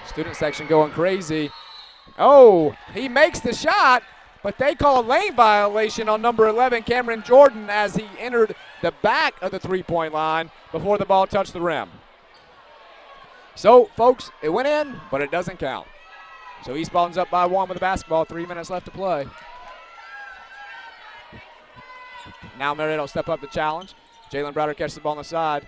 Student section going crazy. Oh, he makes the shot, but they call a lane violation on number 11, Cameron Jordan, as he entered the back of the three-point line before the ball touched the rim. So, folks, it went in, but it doesn't count. So East Paulding's up by 1 with the basketball, 3 minutes left to play. Now Marietta will step up the challenge. Jalen Browder catches the ball on the side.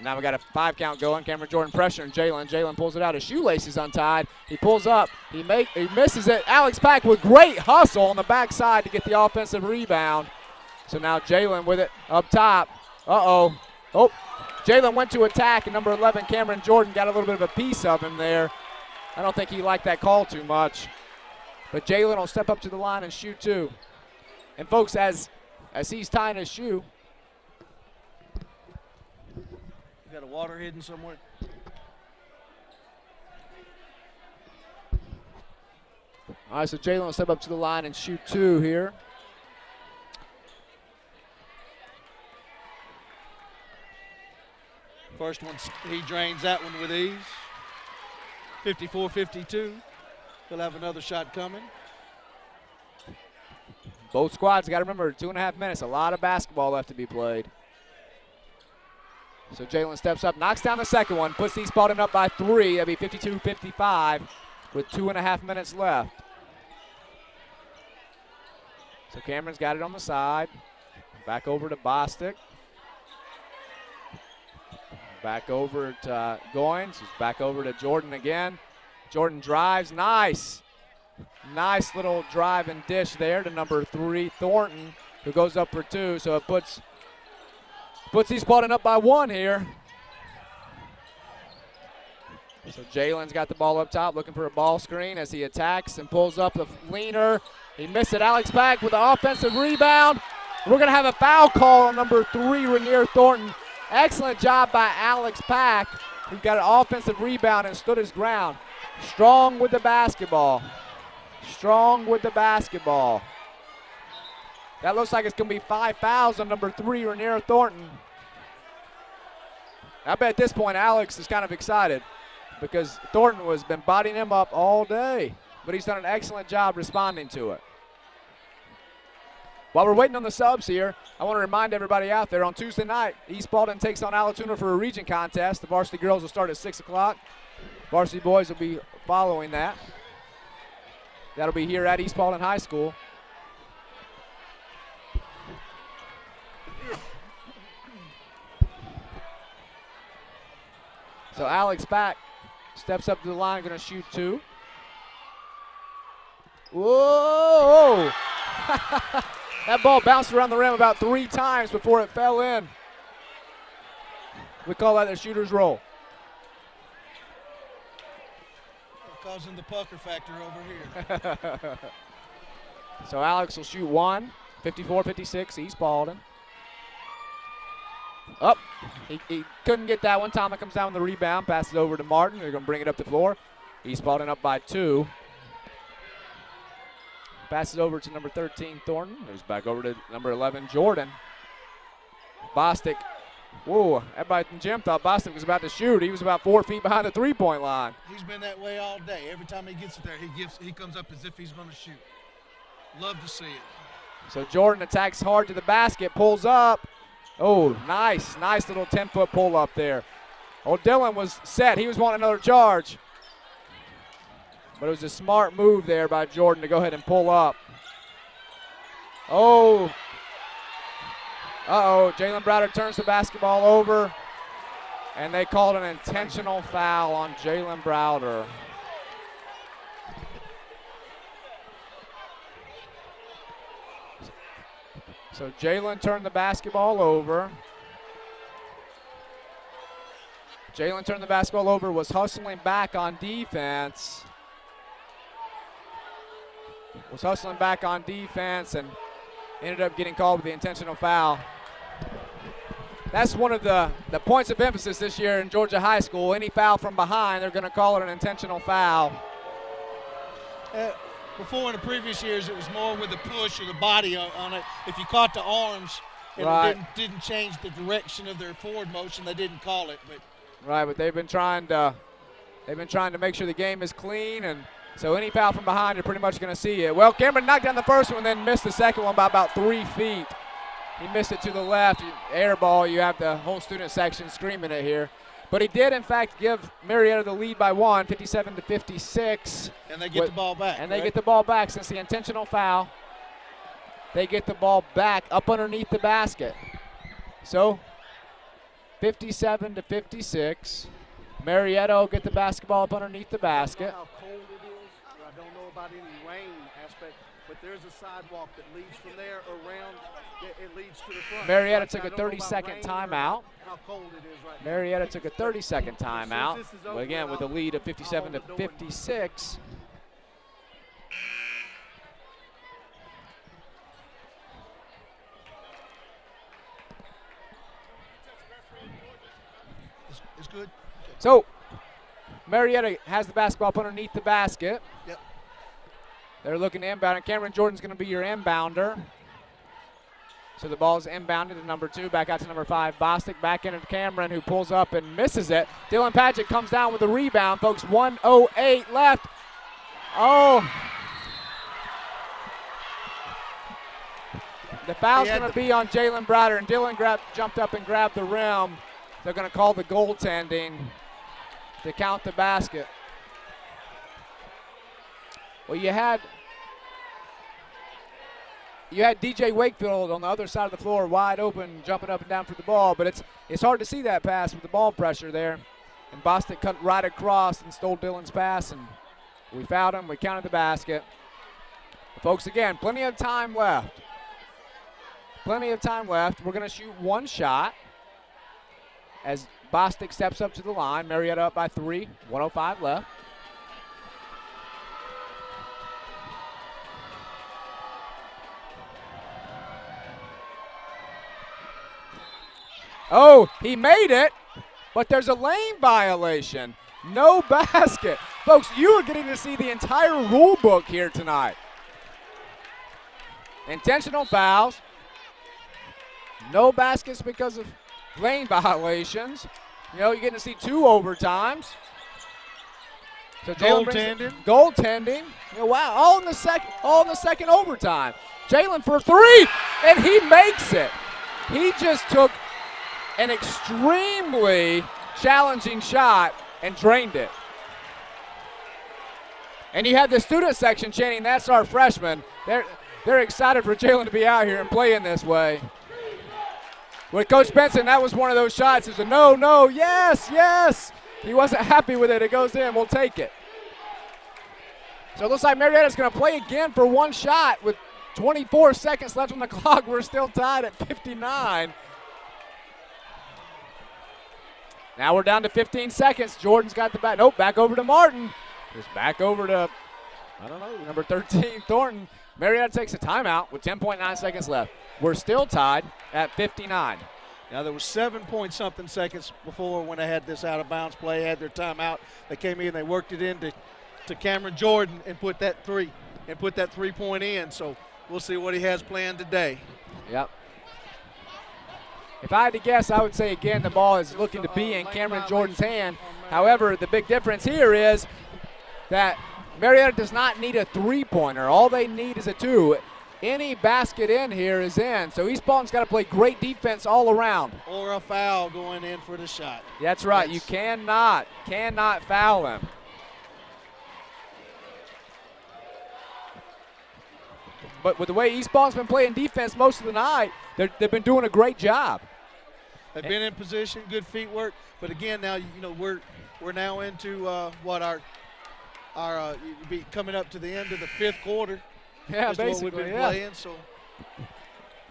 Now we got a 5 count going. Cameron Jordan pressuring Jalen. Jalen pulls it out. His shoelace is untied. He pulls up. He misses it. Alex Pack with great hustle on the backside to get the offensive rebound. So now Jalen with it up top. Oh, Jalen went to attack, and number 11, Cameron Jordan, got a little bit of a piece of him there. I don't think he liked that call too much. But Jalen will step up to the line and shoot 2. And folks, as he's tying his shoe. You got a water hidden somewhere? All right, so Jalen will step up to the line and shoot 2 here. First one, he drains that one with ease. 54-52. He'll have another shot coming. Both squads, got to remember, 2.5 minutes, a lot of basketball left to be played. So Jalen steps up, knocks down the second one, puts East Paulding up by 3. That'd be 52-55 with 2.5 minutes left. So Cameron's got it on the side. Back over to Bostic. Back over to Goins. Back over to Jordan again. Jordan drives, nice. Nice little drive and dish there to number 3, Thornton, who goes up for 2. So it puts East Paulding up by 1 here. So Jalen's got the ball up top, looking for a ball screen as he attacks and pulls up the leaner. He missed it. Alex Pack with the offensive rebound. We're going to have a foul call on number 3, Rainier Thornton. Excellent job by Alex Pack, who got an offensive rebound and stood his ground. Strong with the basketball. Strong with the basketball. That looks like it's going to be 5 fouls on number 3, Rainier Thornton. I bet at this point Alex is kind of excited because Thornton has been bodying him up all day, but he's done an excellent job responding to it. While we're waiting on the subs here, I want to remind everybody out there on Tuesday night, East Paulding takes on Allatoona for a region contest. The varsity girls will start at 6 o'clock. Varsity boys will be following that. That'll be here at East Paulding High School. So Alex Pack steps up to the line, going to shoot 2. Whoa! That ball bounced around the rim about 3 times before it fell in. We call that a shooter's roll. Causing the pucker factor over here. So Alex will shoot 1, 54-56, East Paulding. Up. He couldn't get that one. Thomas comes down with the rebound, passes over to Martin. They're going to bring it up the floor. East Paulding up by 2. Passes over to number 13, Thornton. Moves back over to number 11, Jordan. Bostic. Whoa, everybody in the gym thought Bostic was about to shoot. He was about 4 feet behind the three-point line. He's been that way all day. Every time he gets it there, he comes up as if he's going to shoot. Love to see it. So Jordan attacks hard to the basket, pulls up. Oh, nice little 10-foot pull up there. Old Dylan was set. He was wanting another charge. But it was a smart move there by Jordan to go ahead and pull up. Oh. Uh-oh, Jalen Browder turns the basketball over, and they called an intentional foul on Jalen Browder. So Jalen turned the basketball over. Jalen turned the basketball over, was hustling back on defense. And ended up getting called with the intentional foul. That's one of the points of emphasis this year in Georgia High School. Any foul from behind, they're going to call it an intentional foul. Before in the previous years, it was more with the push or the body on it. If you caught the arms, and Right. it didn't change the direction of their forward motion. They didn't call it, but Right, but they've been trying to make sure the game is clean, and so any foul from behind, you're pretty much going to see it. Well, Cameron knocked down the first one, then missed the second one by about 3 feet. He missed it to the left. Air ball, you have the whole student section screaming it here. But he did, in fact, give Marietta the lead by 1, 57-56. and they get the ball back. And they get the ball back since the intentional foul. They get the ball back up underneath the basket. So 57-56. Marietta will get the basketball up underneath the basket. How cold it is. I don't know about any rain aspect, but there's a sidewalk that leads from there around. It leads to the front. Marietta So took a I don't know about 30-second rain or timeout. How cold it is right now. Marietta took a 30-second timeout. This is Well, over, again, with a I'll- lead of I'll hold the door. 57-56. It's good. So Marietta has the basketball up underneath the basket. Yep. They're looking to inbound, and Cameron Jordan's going to be your inbounder. So the ball is inbounded to number 2, back out to number 5. Bostic back into Cameron, who pulls up and misses it. Dylan Padgett comes down with the rebound, folks. 1:08 left. Oh. The foul's going to be on Jalen Browder, and Dylan jumped up and grabbed the rim. They're going to call the goaltending to count the basket. Well, you had DJ Wakefield on the other side of the floor, wide open, jumping up and down for the ball, but it's hard to see that pass with the ball pressure there. And Bostic cut right across and stole Dylan's pass, and we fouled him. We counted the basket. Folks, again, plenty of time left. Plenty of time left. We're going to shoot one shot as Bostic steps up to the line. Marietta up by 3, 1:05 left. Oh, he made it, but there's a lane violation. No basket. Folks, you are getting to see the entire rule book here tonight. Intentional fouls. No baskets because of lane violations. You know, you're getting to see 2 overtimes. So goaltending. You know, wow, all in the second overtime. Jalen for 3, and he makes it. He just took an extremely challenging shot and drained it. And you have the student section chanting, "That's our freshman." They're excited for Jalen to be out here and play in this way. With Coach Benson, that was one of those shots. It's a no, yes. He wasn't happy with it. It goes in. We'll take it. So it looks like Marietta's going to play again for one shot with 24 seconds left on the clock. We're still tied at 59. Now we're down to 15 seconds. Jordan's got the back. Nope, back over to Martin. Just back over to, number 13, Thornton. Marietta takes a timeout with 10.9 seconds left. We're still tied at 59. Now there was 7-point-something seconds before when they had this out-of-bounds play, had their timeout. They came in, they worked it into Cameron Jordan and put that 3-point in. So we'll see what he has planned today. Yep. If I had to guess, I would say, again, the ball is looking to be in Cameron Jordan's hand. However, the big difference here is that Marietta does not need a 3-pointer. All they need is a 2. Any basket in here is in. So East Paulding's got to play great defense all around. Or a foul going in for the shot. That's right. You cannot foul him. But with the way East Paulding's been playing defense most of the night, they've been doing a great job. They've been in position, good feet work. But again, now we're now into our be coming up to the end of the 5th quarter. Yeah, basically, what we've been playing. So,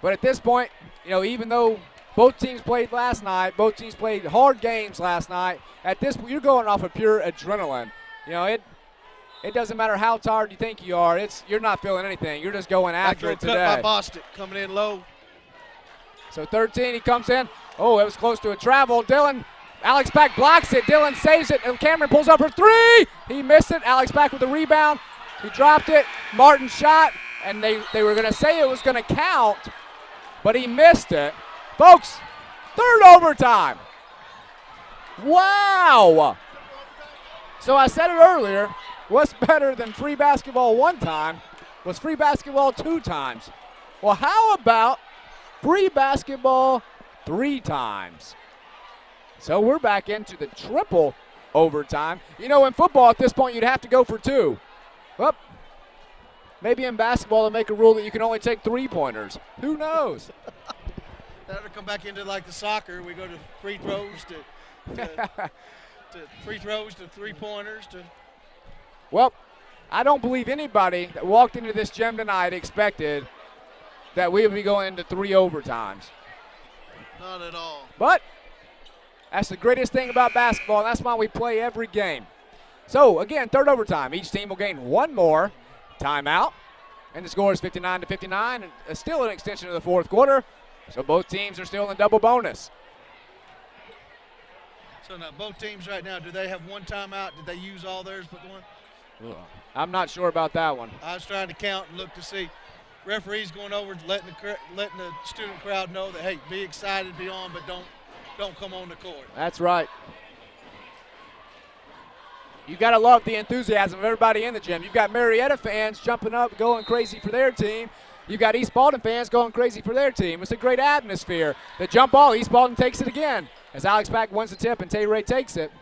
but at this point, even though both teams played last night, both teams played hard games last night. At this point, you're going off of pure adrenaline. It doesn't matter how tired you think you are. You're not feeling anything. You're just going after it today. Cut by Bostic coming in low. So 13, he comes in. Oh, it was close to a travel. Alex Pack blocks it. Dylan saves it, and Cameron pulls up for 3. He missed it. Alex Pack with the rebound. He dropped it. Martin shot, and they were going to say it was going to count, but he missed it. Folks, third overtime. Wow. So I said it earlier, what's better than free basketball one time was free basketball 2 times. Well, how about free basketball 3 times? So we're back into the triple overtime. You know, in football at this point, you'd have to go for 2. Well, maybe in basketball they'll make a rule that you can only take 3-pointers. Who knows? That'll come back into like the soccer. We go to free throws to free throws to 3-pointers to. Well, I don't believe anybody that walked into this gym tonight expected that we would be going into 3 overtimes. Not at all. But that's the greatest thing about basketball, and that's why we play every game. So, again, third overtime. Each team will gain 1 more timeout, and the score is 59-59, and it's still an extension of the fourth quarter, so both teams are still in double bonus. So now both teams right now, do they have 1 timeout? Did they use all theirs but 1? I'm not sure about that one. I was trying to count and look to see. Referees going over, letting the student crowd know that, hey, be excited, be on, but don't come on the court. That's right. You got to love the enthusiasm of everybody in the gym. You've got Marietta fans jumping up, going crazy for their team. You've got East Paulding fans going crazy for their team. It's a great atmosphere. The jump ball, East Paulding takes it again as Alex Pack wins the tip and Tay-Ray takes it.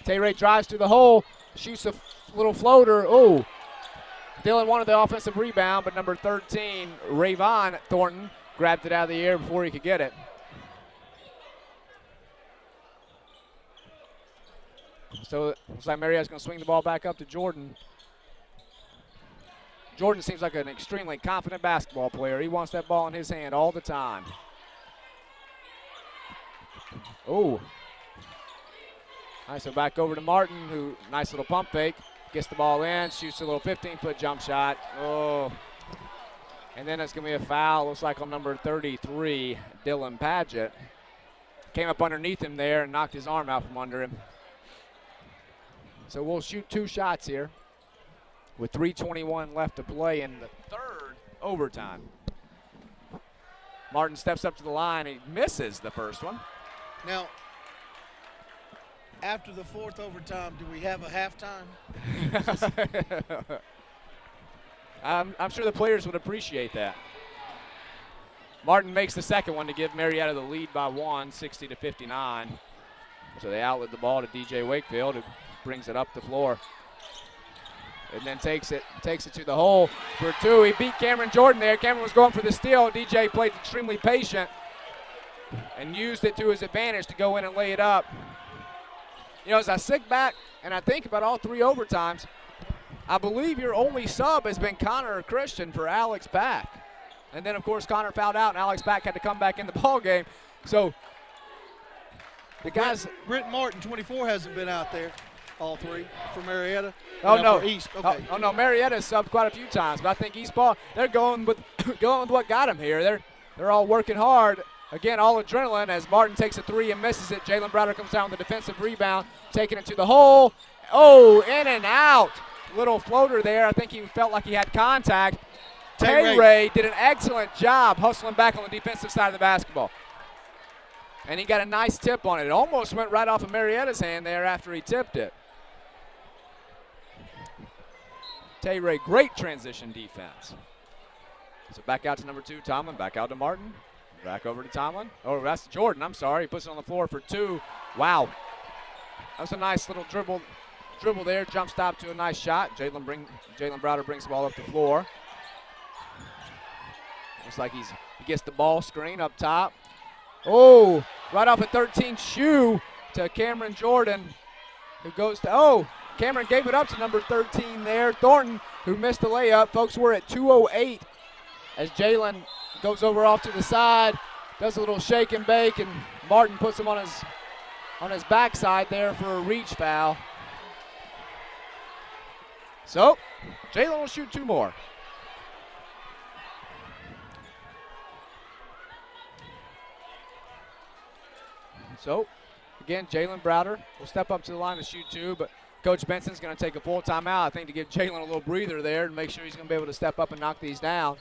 Tay-Ray drives to the hole, shoots a little floater. Oh, Dylan wanted the offensive rebound, but number 13, Rayvon Thornton, grabbed it out of the air before he could get it. So it looks like Marietta's going to swing the ball back up to Jordan. Jordan seems like an extremely confident basketball player. He wants that ball in his hand all the time. Oh. All right, so back over to Martin, who, nice little pump fake. Gets the ball in, shoots a little 15-foot jump shot. Oh. And then it's going to be a foul, looks like on number 33, Dylan Padgett. Came up underneath him there and knocked his arm out from under him. So we'll shoot 2 shots here with 3:21 left to play in the third overtime. Martin steps up to the line. He misses the first one. Now, after the fourth overtime, do we have a halftime? I'm sure the players would appreciate that. Martin makes the second one to give Marietta the lead by 1, 60-59. So they outlet the ball to DJ Wakefield, who brings it up the floor. And then takes it to the hole for 2. He beat Cameron Jordan there. Cameron was going for the steal. DJ played extremely patient and used it to his advantage to go in and lay it up. You know, as I sit back and I think about all 3 overtimes, I believe your only sub has been Connor Christian for Alex Pack. And then, of course, Connor fouled out, and Alex Pack had to come back in the ball game. So the guys. Britton Martin, 24, hasn't been out there. All 3 for Marietta. Oh no, for East. Okay. Oh no, Marietta subbed quite a few times, but I think East Ball, they're going with what got them here. They're all working hard. Again, all adrenaline as Martin takes a 3 and misses it. Jalen Browder comes down with the defensive rebound, taking it to the hole. Oh, in and out. Little floater there. I think he felt like he had contact. Tay-Ray did an excellent job hustling back on the defensive side of the basketball. And he got a nice tip on it. It almost went right off of Marietta's hand there after he tipped it. Tay-Ray, great transition defense. So back out to number 2, Tomlin. Back out to Martin. Back over to Tomlin. Oh, that's Jordan. I'm sorry. He puts it on the floor for 2. Wow. That was a nice little dribble there. Jump stop to a nice shot. Jalen Browder brings the ball up the floor. Looks like he gets the ball screen up top. Oh, right off a 13 shoe to Cameron Jordan, who goes to, Cameron gave it up to number 13 there, Thornton, who missed the layup. Folks, we're at 2:08 as Jalen goes over off to the side, does a little shake and bake, and Martin puts him on his backside there for a reach foul. So, Jalen will shoot 2 more. So, again, Jalen Browder will step up to the line to shoot 2, but Coach Benson's going to take a full timeout, I think, to give Jalen a little breather there and make sure he's going to be able to step up and knock these down.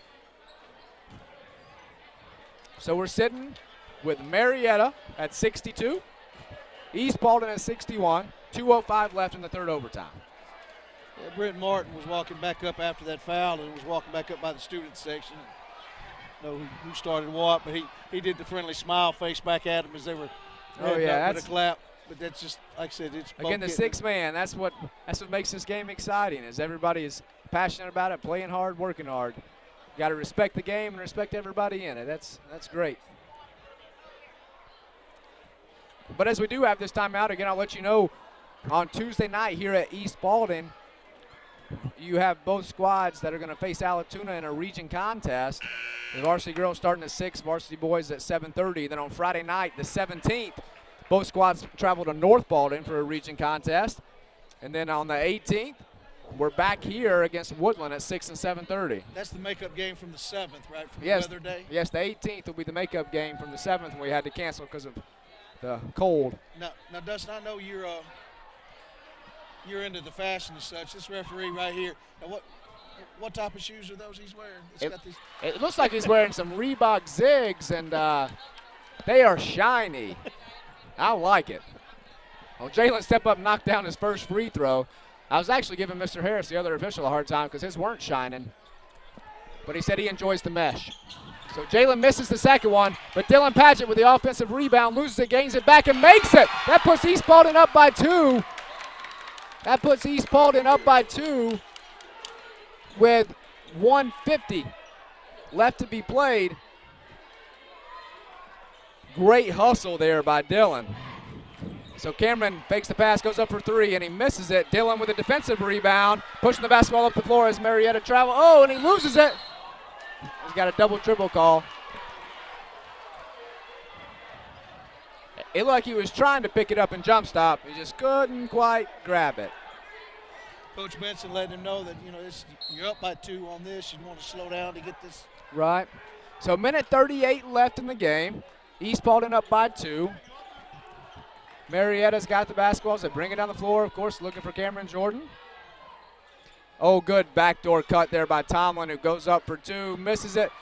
So we're sitting with Marietta at 62, East Paulding at 61, 2:05 left in the third overtime. Yeah, Brent Martin was walking back up after that foul and was walking back up by the student section. I don't know who started what, but he did the friendly smile face back at him as they were with a clap. But that's just, like I said, it's again the sixth man. That's what makes this game exciting. Is everybody is passionate about it, playing hard, working hard. You got to respect the game and respect everybody in it. That's great. But as we do have this timeout, again, I'll let you know on Tuesday night here at East Paulding, you have both squads that are going to face Allatoona in a region contest. The varsity girls starting at 6, varsity boys at 7:30. Then on Friday night, the 17th, both squads travel to North Paulding for a region contest. And then on the 18th, we're back here against Woodland at 6 and 7:30. That's the makeup game from the 7th, right, from Yes, the weather day? Yes, the 18th will be the makeup game from the 7th, and we had to cancel because of the cold. Now, Dustin, I know you're into the fashion and such. This referee right here. Now, what type of shoes are those he's wearing? It looks like he's wearing some Reebok Zigs, and they are shiny. I like it. Well, Jalen stepped up and knocked down his first free throw. I was actually giving Mr. Harris, the other official, a hard time because his weren't shining. But he said he enjoys the mesh. So Jalen misses the second one, but Dylan Padgett with the offensive rebound, loses it, gains it back, and makes it. That puts East Paulding up by 2. That puts East Paulding up by 2 with 1:50 left to be played. Great hustle there by Dylan. So Cameron fakes the pass, goes up for 3, and he misses it. Dylan with a defensive rebound, pushing the basketball up the floor as Marietta travel. Oh, and he loses it. He's got a double dribble call. It looked like he was trying to pick it up and jump stop. He just couldn't quite grab it. Coach Benson letting him know that, you're up by 2 on this. You want to slow down to get this. Right. So minute 38 left in the game. East Paulding up by 2. Marietta's got the basketball. They bring it down the floor, of course, looking for Cameron Jordan. Oh, good backdoor cut there by Tomlin, who goes up for 2, misses it.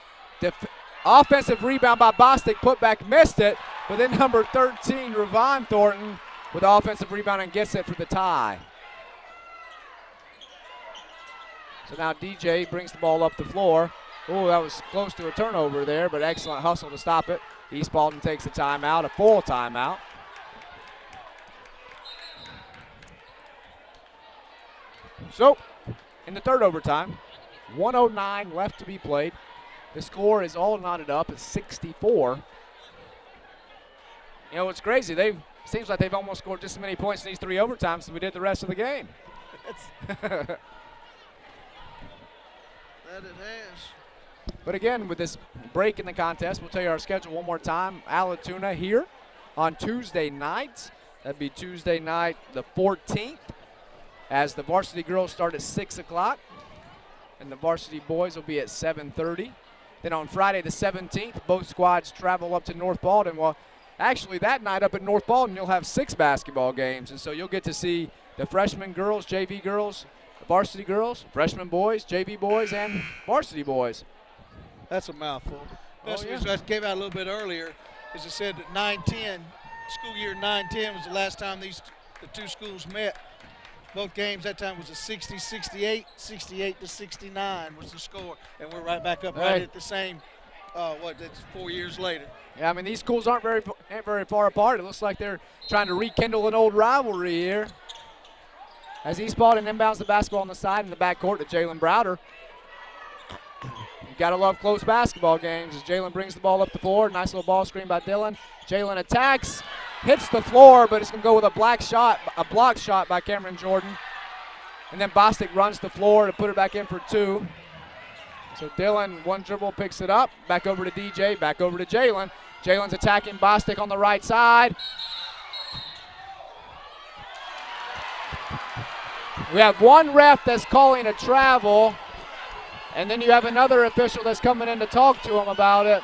Offensive rebound by Bostic, put back, missed it. But then number 13, Ravon Thornton, with the offensive rebound and gets it for the tie. So now DJ brings the ball up the floor. Oh, that was close to a turnover there, but excellent hustle to stop it. East Paulding takes a timeout, a full timeout. So, in the third overtime, 1:09 left to be played. The score is all knotted up at 64. It's crazy. Seems like they've almost scored just as many points in these 3 overtimes as we did the rest of the game. That it has. But again, with this break in the contest, we'll tell you our schedule one more time. Allatoona here on Tuesday nights. That'd be Tuesday night the 14th, as the varsity girls start at 6 o'clock, and the varsity boys will be at 7:30. Then on Friday the 17th, both squads travel up to North Paulding. Well, actually that night up at North Paulding, you'll have 6 basketball games, and so you'll get to see the freshman girls, JV girls, varsity girls, freshman boys, JV boys, and varsity boys. That's a mouthful. That's yeah. what I gave out a little bit earlier. As I said, that 9-10, school year 9-10 was the last time the 2 schools met. Both games that time was a 60-68, 68-69 was the score, and we're right back up right at the same. That's 4 years later. Yeah, I mean these schools aren't very far apart. It looks like they're trying to rekindle an old rivalry here. As East Paulding inbounds the basketball on the side in the backcourt to Jalen Browder. You gotta love close basketball games as Jalen brings the ball up the floor. Nice little ball screen by Dylan. Jalen attacks, hits the floor, but it's gonna go with a block shot by Cameron Jordan. And then Bostic runs the floor to put it back in for 2. So Dylan, one dribble, picks it up. Back over to DJ, back over to Jalen. Jalen's attacking Bostic on the right side. We have one ref that's calling a travel, and then you have another official that's coming in to talk to him about it.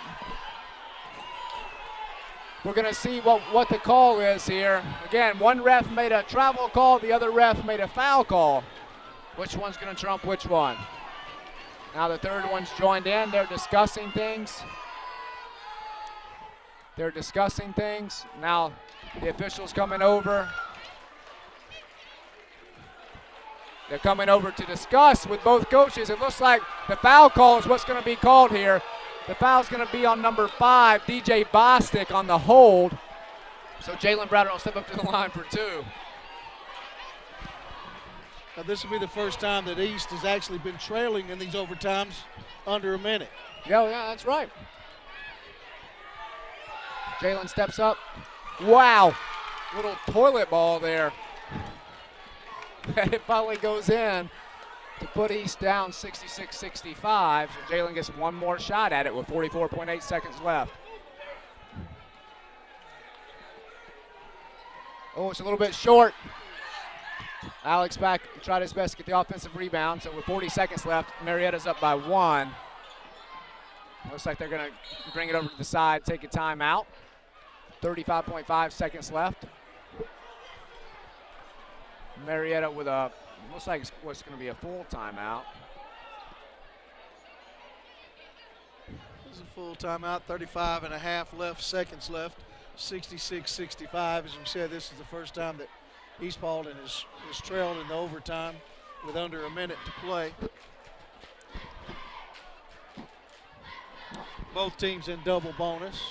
We're going to see what the call is here. Again, one ref made a travel call, the other ref made a foul call. Which one's going to trump which one? Now the third one's joined in. They're discussing things. They're discussing things. Now the officials coming over. They're coming over to discuss with both coaches. It looks like the foul call is what's going to be called here. The foul's going to be on number 5, DJ Bostic, on the hold. So Jalen Browder will step up to the line for 2. Now this will be the first time that East has actually been trailing in these overtimes under a minute. Yeah, that's right. Jalen steps up. Wow. Little toilet ball there. It finally goes in to put East down 66-65. So Jalen gets one more shot at it with 44.8 seconds left. Oh, it's a little bit short. Alex Pack tried his best to get the offensive rebound. So with 40 seconds left, Marietta's up by 1. Looks like they're going to bring it over to the side, take a timeout. 35.5 seconds left. Marietta with a, looks like what's going to be a full timeout. This is a full timeout, 35.5 seconds left, 66-65. As we said, this is the first time that East Paulding is trailed in the overtime with under a minute to play. Both teams in double bonus.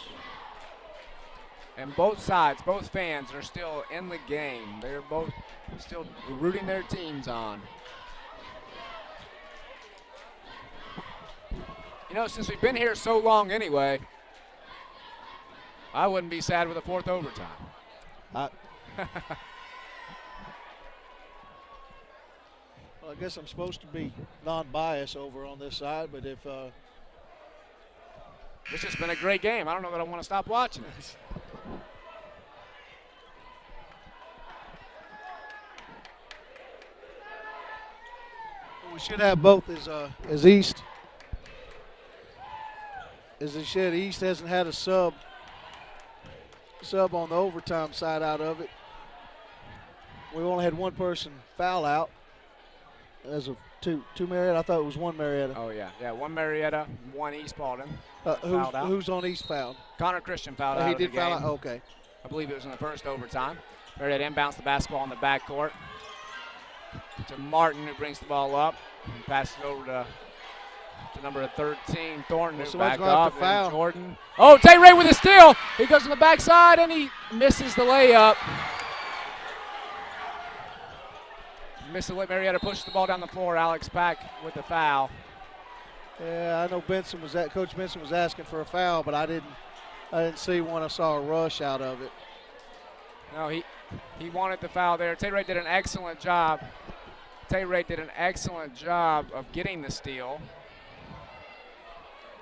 And both sides, both fans are still in the game. They're both still rooting their teams on. You know, since we've been here so long anyway, I wouldn't be sad with a 4th overtime. Well, I guess I'm supposed to be non-biased over on this side, but if It's just been a great game. I don't know that I want to stop watching it. we should have both as East. As I said, East hasn't had a sub on the overtime side out of it. We only had one person foul out. As of two Marietta. I thought it was one Marietta. Oh, yeah, one Marietta, one East Paulding. Fouled out. Who's on East foul? Connor Christian fouled out. He of did the foul game. out. Okay. I believe it was in the first overtime. Marietta inbounds the basketball in the backcourt to Martin, who brings the ball up and passes it over to number 13, Thornton, who back off. And Jordan. Oh, Tay Ray with a steal. He goes on the backside and he misses the layup. Marietta pushes the ball down the floor. Alex Pack with the foul. Yeah, I know Coach Benson was asking for a foul, but I didn't see one. I saw a rush out of it. No, he wanted the foul there. Tay Ray did an excellent job. Of getting the steal.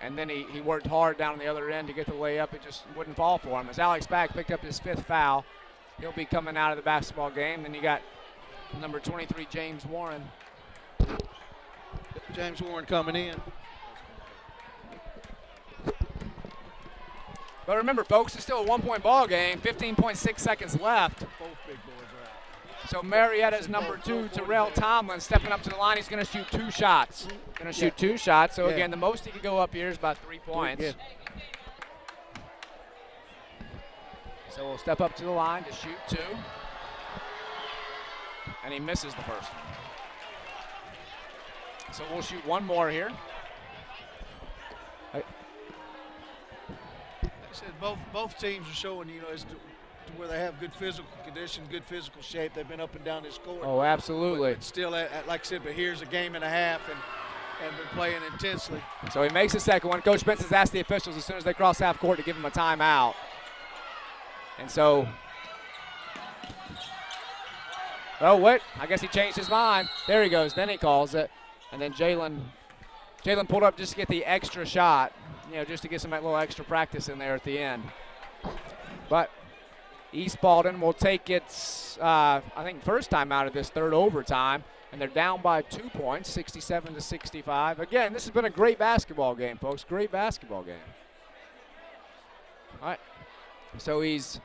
And then he worked hard down on the other end to get the layup. It just wouldn't fall for him. As Alex Pack picked up his 5th foul, he'll be coming out of the basketball game. Then you got number 23, James Warren. James Warren coming in. But remember, folks, it's still a 1-point ball game, 15.6 seconds left. Both big boys are out. So Marietta's number 2, Terrell Tomlin, stepping up to the line. He's going to shoot 2 shots. So, again, the most he could go up here is about 3 points. Yeah. So we'll step up to the line to shoot 2. And he misses the first one. So we'll shoot one more here. Like I said, both teams are showing, as to where they have good physical condition, good physical shape. They've been up and down this court. Oh, absolutely. But still, like I said, but here's a game and a half and been playing intensely. So he makes the second one. Coach Benson's asked the officials as soon as they cross half court to give him a timeout. And so, oh, wait, I guess he changed his mind. There he goes. Then he calls it. And then Jalen pulled up just to get the extra shot, just to get some little extra practice in there at the end. But East Paulding will take its, I think, first time out of this third overtime, and they're down by 2 points, 67-65. Again, this has been a great basketball game, folks. Great basketball game. All right. So he's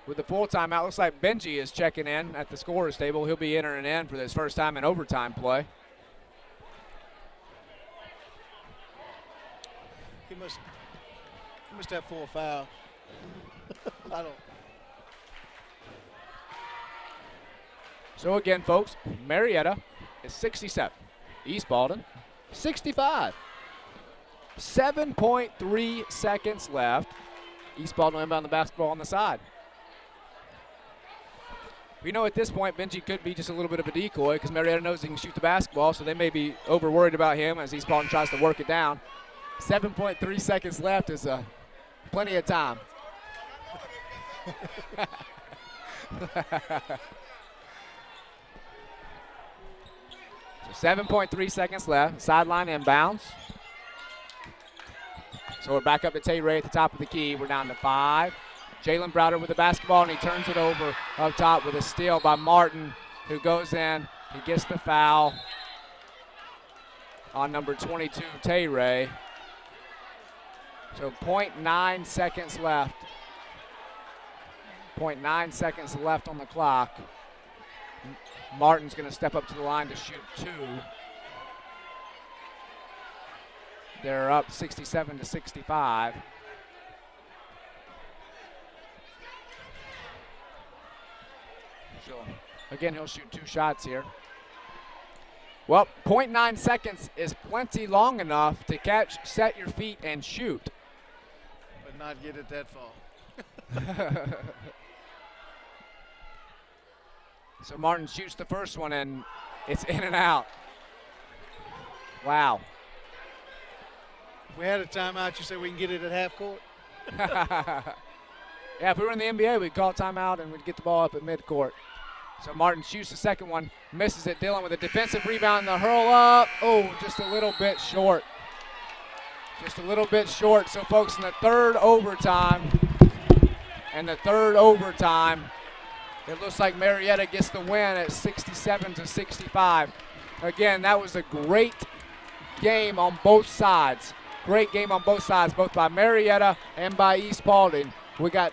with the full timeout. Looks like Benji is checking in at the scorer's table. He'll be entering in for this first time in overtime play. He must have 4 foul. I don't. So again, folks, Marietta is 67. East Paulding, 65. 7.3 seconds left. East Paulding will inbound the basketball on the side. We know at this point Benji could be just a little bit of a decoy because Marietta knows he can shoot the basketball, so they may be over worried about him as East Paulding tries to work it down. 7.3 seconds left is plenty of time. So 7.3 seconds left. Sideline inbounds. So we're back up to Tay Ray at the top of the key. We're down to 5. Jalen Browder with the basketball, and he turns it over up top with a steal by Martin, who goes in. He gets the foul on number 22, Tay Ray. So 0.9 seconds left. 0.9 seconds left on the clock. Martin's going to step up to the line to shoot 2. They're up 67 to 65. So again, he'll shoot 2 shots here. Well, 0.9 seconds is plenty long enough to catch, set your feet, and shoot. But not get it that far. So Martin shoots the first one, and it's in and out. Wow. If we had a timeout, you say we can get it at half court? Yeah, if we were in the NBA, we'd call timeout and we'd get the ball up at midcourt. So Martin shoots the second one, misses it. Dillon with a defensive rebound and the hurl up. Oh, just a little bit short. Just a little bit short. So, folks, in the third overtime, it looks like Marietta gets the win at 67 to 65. Again, that was a great game on both sides. Great game on both sides, both by Marietta and by East Paulding. We got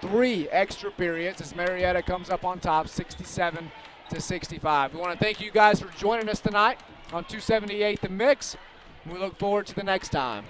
3 extra periods as Marietta comes up on top, 67 to 65. We want to thank you guys for joining us tonight on 278 The Mix. We look forward to the next time.